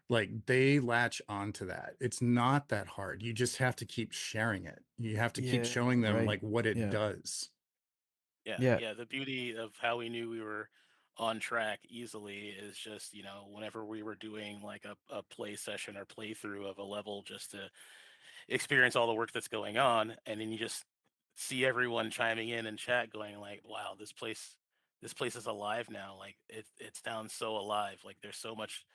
Like, they latch onto that. It's not that hard. You just have to keep sharing it. You have to keep Yeah, showing them, right. like, what it Yeah. does. Yeah, Yeah. yeah. The beauty of how we knew we were on track easily is just, whenever we were doing like a play session or playthrough of a level, just to experience all the work that's going on, and then you just see everyone chiming in chat going like, wow, this place is alive now. Like it sounds so alive. Like there's so much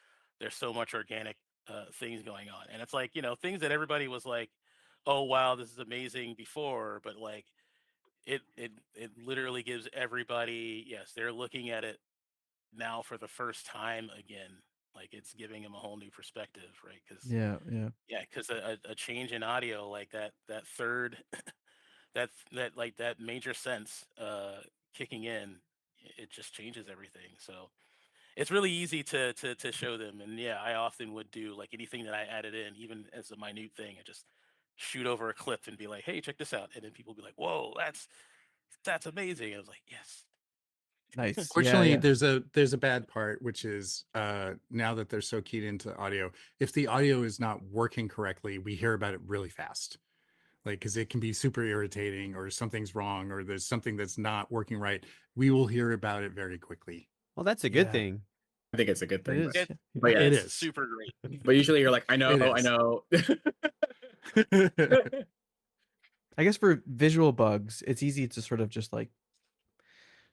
organic things going on. And it's like, things that everybody was like, oh wow, this is amazing before, but like it literally gives everybody, yes, they're looking at it now for the first time again. Like it's giving them a whole new perspective, right? Because Yeah, yeah. yeah, because a change in audio like that third that major sense kicking in, it just changes everything. So it's really easy to show them. And yeah, I often would do like anything that I added in, even as a minute thing, I just shoot over a clip and be like, hey, check this out. And then people be like, whoa, that's amazing. I was like, yes. Nice. Yeah, Fortunately, yeah. there's a bad part, which is now that they're so keyed into audio, if the audio is not working correctly, we hear about it really fast. like because it can be super irritating or something's wrong or there's something that's not working right. We will hear about it very quickly. Well, that's a good Yeah. thing. I think it's a good It thing, is. It, Yeah. but yeah, It it's is. super great. but usually you're like, I know, It I is. know. I guess for visual bugs, it's easy to sort of just like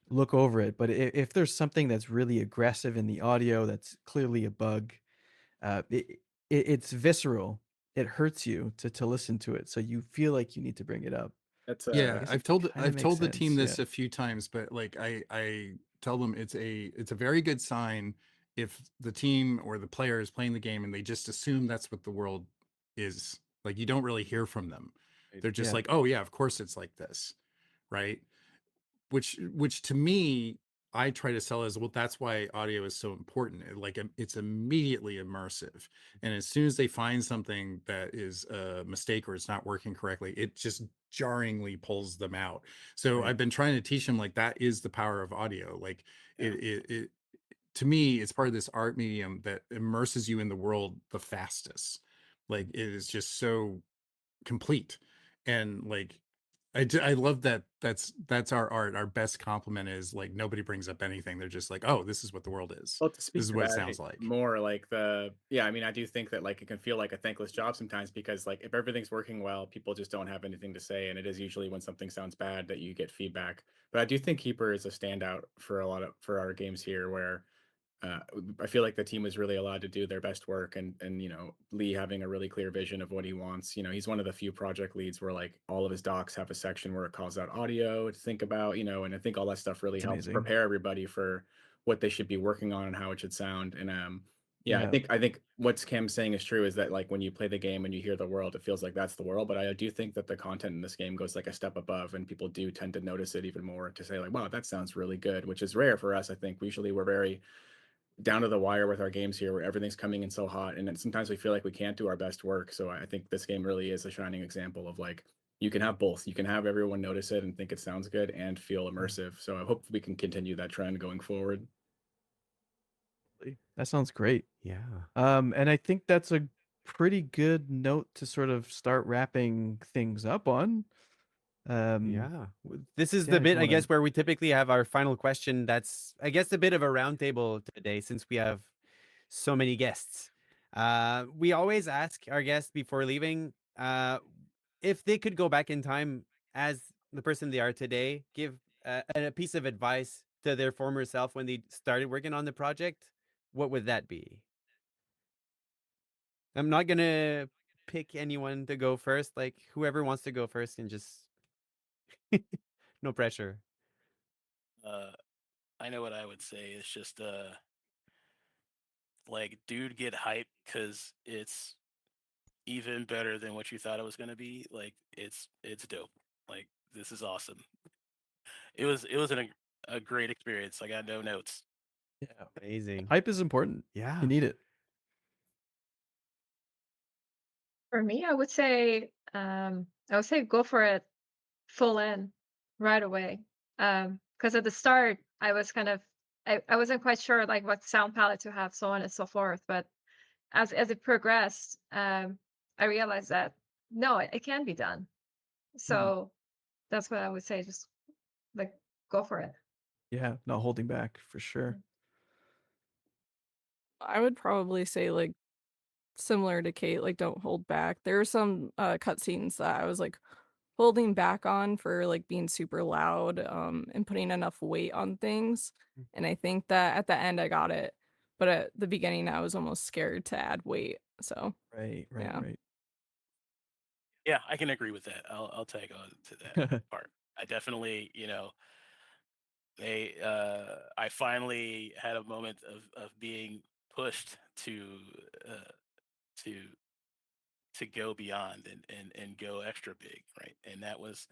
look over it. But if there's something that's really aggressive in the audio, that's clearly a bug, it's visceral. It hurts you to listen to it, so you feel like you need to bring it up. That's I Yeah, guess I've it told kind of I've makes told the team sense. this Yeah. a few times, but like I tell them it's a very good sign if the team or the player is playing the game and they just assume that's what the world is. Like you don't really hear from them. Right. They're just Yeah. like, "Oh yeah, of course it's like this." Right? Which to me I try to sell as, well, that's why audio is so important. It's immediately immersive, and as soon as they find something that is a mistake or it's not working correctly, it just jarringly pulls them out. So Right. I've been trying to teach them, like, that is the power of audio. Like Yeah. it to me, it's part of this art medium that immerses you in the world the fastest. Like it is just so complete, and like I love that that's our art. Our best compliment is like nobody brings up anything. They're just like, oh, this is what the world is. Well, to This speak is to what it that sounds like. more, like yeah, I mean, I do think that like it can feel like a thankless job sometimes because like if everything's working well, people just don't have anything to say, and it is usually when something sounds bad that you get feedback. But I do think Keeper is a standout for for our games here, where uh, I feel like the team was really allowed to do their best work, and Lee having a really clear vision of what he wants. He's one of the few project leads where like all of his docs have a section where it calls out audio to think about, and I think all that stuff really It's helps amazing. prepare everybody for what they should be working on and how it should sound. And yeah, I Yeah. think I think what Cam's saying is true, is that like when you play the game and you hear the world, it feels like that's the world. But I do think that the content in this game goes like a step above, and people do tend to notice it even more, to say like, wow, that sounds really good, which is rare for us. I think usually we're very down to the wire with our games here, where everything's coming in so hot, and then sometimes we feel like we can't do our best work. So I think this game really is a shining example of like, you can have both. You can have everyone notice it and think it sounds good and feel Mm. immersive. So I hope we can continue that trend going forward. That sounds great. Yeah. And I think that's a pretty good note to sort of start wrapping things up on. Yeah. This is Yeah, the if bit, you I want guess, to. where we typically have our final question. That's, I guess, a bit of a roundtable today since we have so many guests. We always ask our guests before leaving, if they could go back in time as the person they are today, give a piece of advice to their former self when they started working on the project. What would that be? I'm not gonna pick anyone to go first. Like whoever wants to go first can just no pressure. Uh, I know what I would say. It's just like, dude, get hyped because it's even better than what you thought it was gonna be. Like it's dope. Like this is awesome. It was a great experience. I got no notes. Yeah. Amazing. Hype is important. Yeah. You need it. For me, I would say go for it full in right away. Because at the start, I was kind of I wasn't quite sure like what sound palette to have, so on and so forth. But as it progressed, I realized that no, it can be done. Mhm. So that's what I would say. Just like go for it. Yeah, not holding back for sure. I would probably say like similar to Kate, like don't hold back. There are some cutscenes that I was like holding back on for like being super loud and putting enough weight on things. And I think that at the end I got it. But at the beginning I was almost scared to add weight. So Right, right, yeah. Yeah, I can agree with that. I'll tag on to that right. part. I definitely, I finally had a moment of being pushed uh to to go beyond and go extra big, right? And that was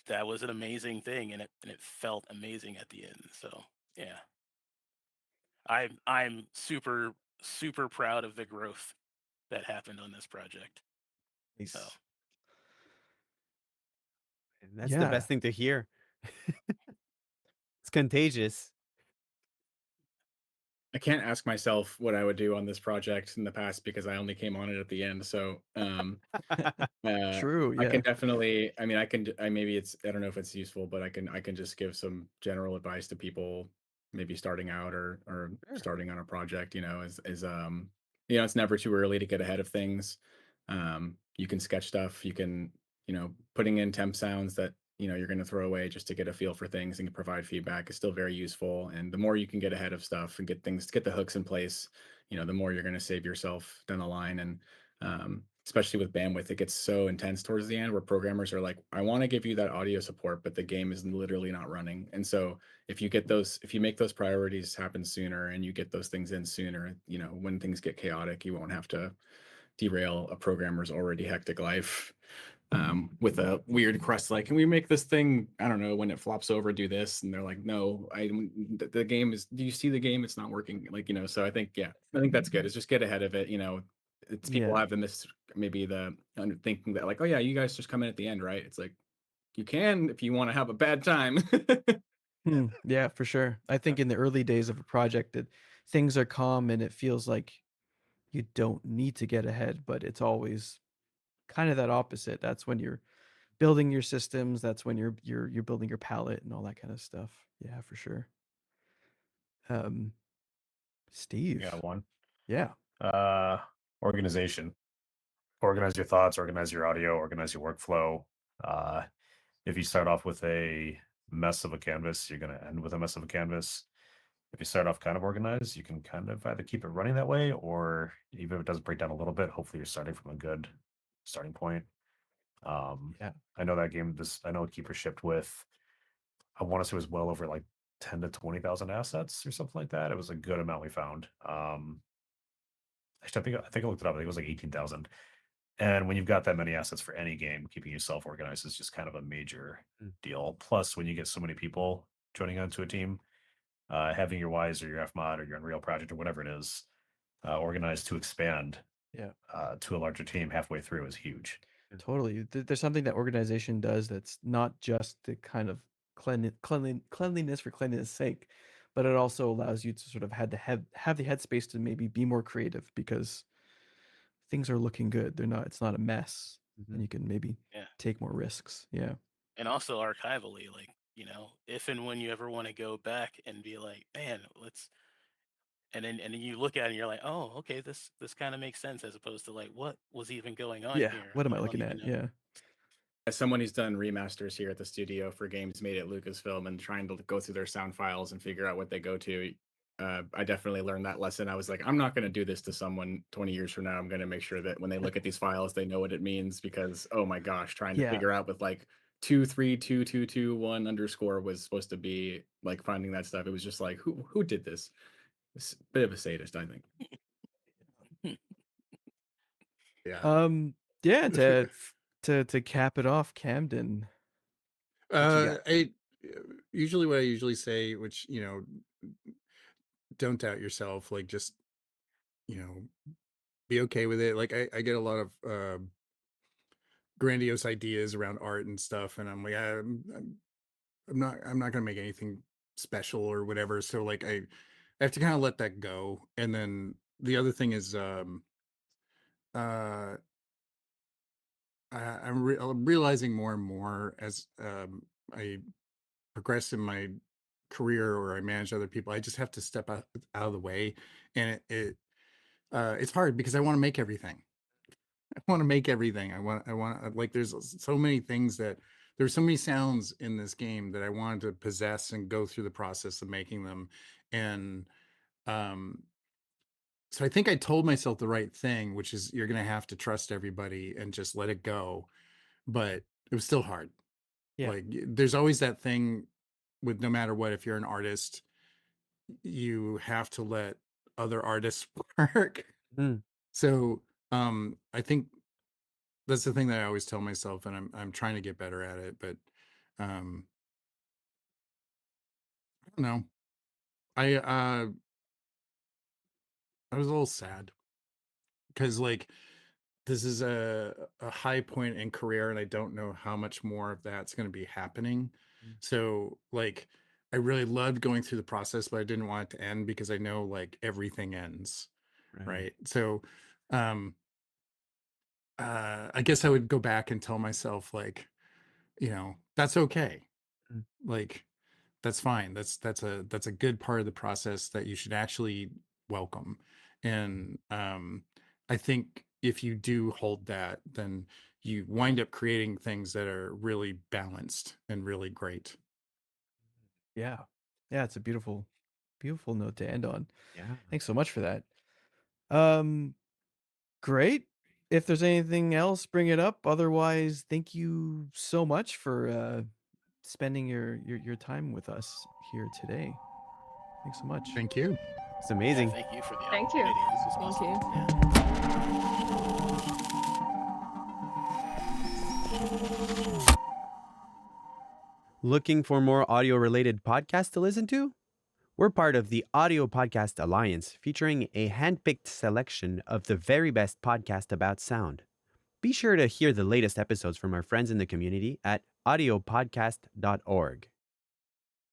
an amazing thing, and it felt amazing at the end. So yeah, I'm super super proud of the growth that happened on this project. So Nice. And that's the Yeah. best thing to hear. It's contagious. I can't ask myself what I would do on this project in the past because I only came on it at the end. So True, I can yeah. definitely, I mean, I maybe it's, I don't know if it's useful, but I can just give some general advice to people maybe starting out or Sure. starting on a project, it's never too early to get ahead of things. You can sketch stuff, you can, putting in temp sounds that, you're going to throw away just to get a feel for things and provide feedback is still very useful. And the more you can get ahead of stuff and get the hooks in place, the more you're going to save yourself down the line. And especially with bandwidth, it gets so intense towards the end where programmers are like, I want to give you that audio support, but the game is literally not running. And so if you make those priorities happen sooner and you get those things in sooner, when things get chaotic, you won't have to derail a programmer's already hectic life with a weird request like, can we make this thing, I don't know, when it flops over, do this? And they're like, no, the game is, do you see the game? It's not working. So I think, yeah, I think that's good. Is just get ahead of it. It's people Yeah. have maybe the thinking that like, oh yeah, you guys just come in at the end, right? It's like, you can if you want to have a bad time. Yeah, for sure. I think in the early days of a project that things are calm and it feels like you don't need to get ahead, but it's always kind of that opposite. That's when you're building your systems, that's when you're building your palette and all that kind of stuff. Yeah, for sure. Steve. Yeah, one. Yeah. Organization. Organize your thoughts, organize your audio, organize your workflow. If you start off with a mess of a canvas, you're going to end with a mess of a canvas. If you start off kind of organized, you can kind of either keep it running that way, or even if it does break down a little bit, hopefully you're starting from a good starting point. Yeah. I know that game, I know Keeper shipped with, I want to say it was well over like 10 to 20,000 assets or something like that. It was a good amount we found. Actually, I think I looked it up. I think it was like 18,000. And when you've got that many assets for any game, keeping yourself organized is just kind of a major deal. Plus, when you get so many people joining onto a team, having your Wise or your Fmod or your Unreal project or whatever it is organized to expand Yeah. to a larger team halfway through is huge. Totally. There's something that organization does that's not just the kind of cleanliness for cleanliness sake, but it also allows you to sort of have the headspace to maybe be more creative because things are looking good. It's not a mess, and you can maybe Yeah. take more risks. Yeah. And also archivally, like, if and when you ever want to go back and be like, man, and then you look at it and you're like, oh, okay, this kind of makes sense, as opposed to like, what was even going on Yeah. here? What am I don't looking even at? know. Yeah. As someone who's done remasters here at the studio for games made at Lucasfilm and trying to go through their sound files and figure out what they go to, I definitely learned that lesson. I was like, I'm not going to do this to someone 20 years from now. I'm going to make sure that when they look at these files, they know what it means, because, oh my gosh, trying to Yeah. figure out with like 2322221 underscore was supposed to be like finding that stuff. It was just like, who did this? It's a bit of a sadist, I think. Yeah. Yeah, to cap it off, Camden. What you got? I usually what I usually say, which don't doubt yourself, like just be okay with it. Like I get a lot of grandiose ideas around art and stuff, and I'm like, I'm not gonna make anything special or whatever. So like I have to kind of let that go. And then the other thing is uh I'm realizing more and more as I progress in my career or I manage other people, I just have to step out of the way. And it's hard because I want to make everything. I want to make everything. Like there's so many things there's so many sounds in this game that I wanted to possess and go through the process of making them. And um so I think I told myself the right thing, which is you're going to have to trust everybody and just let it go. But it was still hard. Yeah. Like there's always that thing with no matter what, if you're an artist, you have to let other artists work. So I think that's the thing that I always tell myself, and I'm trying to get better at it. But I don't know. I was a little sad because like this is a high point in career, and I don't know how much more of that's going to be happening. So like I really loved going through the process, but I didn't want it to end because I know like everything ends, right? So I guess I would go back and tell myself like, that's okay. Mm. Like that's fine. That's a good part of the process that you should actually welcome. And I think if you do hold that, then you wind up creating things that are really balanced and really great. Yeah. Yeah, it's a beautiful, beautiful note to end on. Yeah. Thanks so much for that. Great. If there's anything else, bring it up. Otherwise, thank you so much for spending your time with us here today. Thanks so much. Thank you. It's Yeah, amazing. thank you for the Thank you. opportunity. This was Thank awesome. you. Yeah. Looking for more audio related podcasts to listen to? We're part of the Audio Podcast Alliance, featuring a handpicked selection of the very best podcast about sound. Be sure to hear the latest episodes from our friends in the community at audiopodcast.org.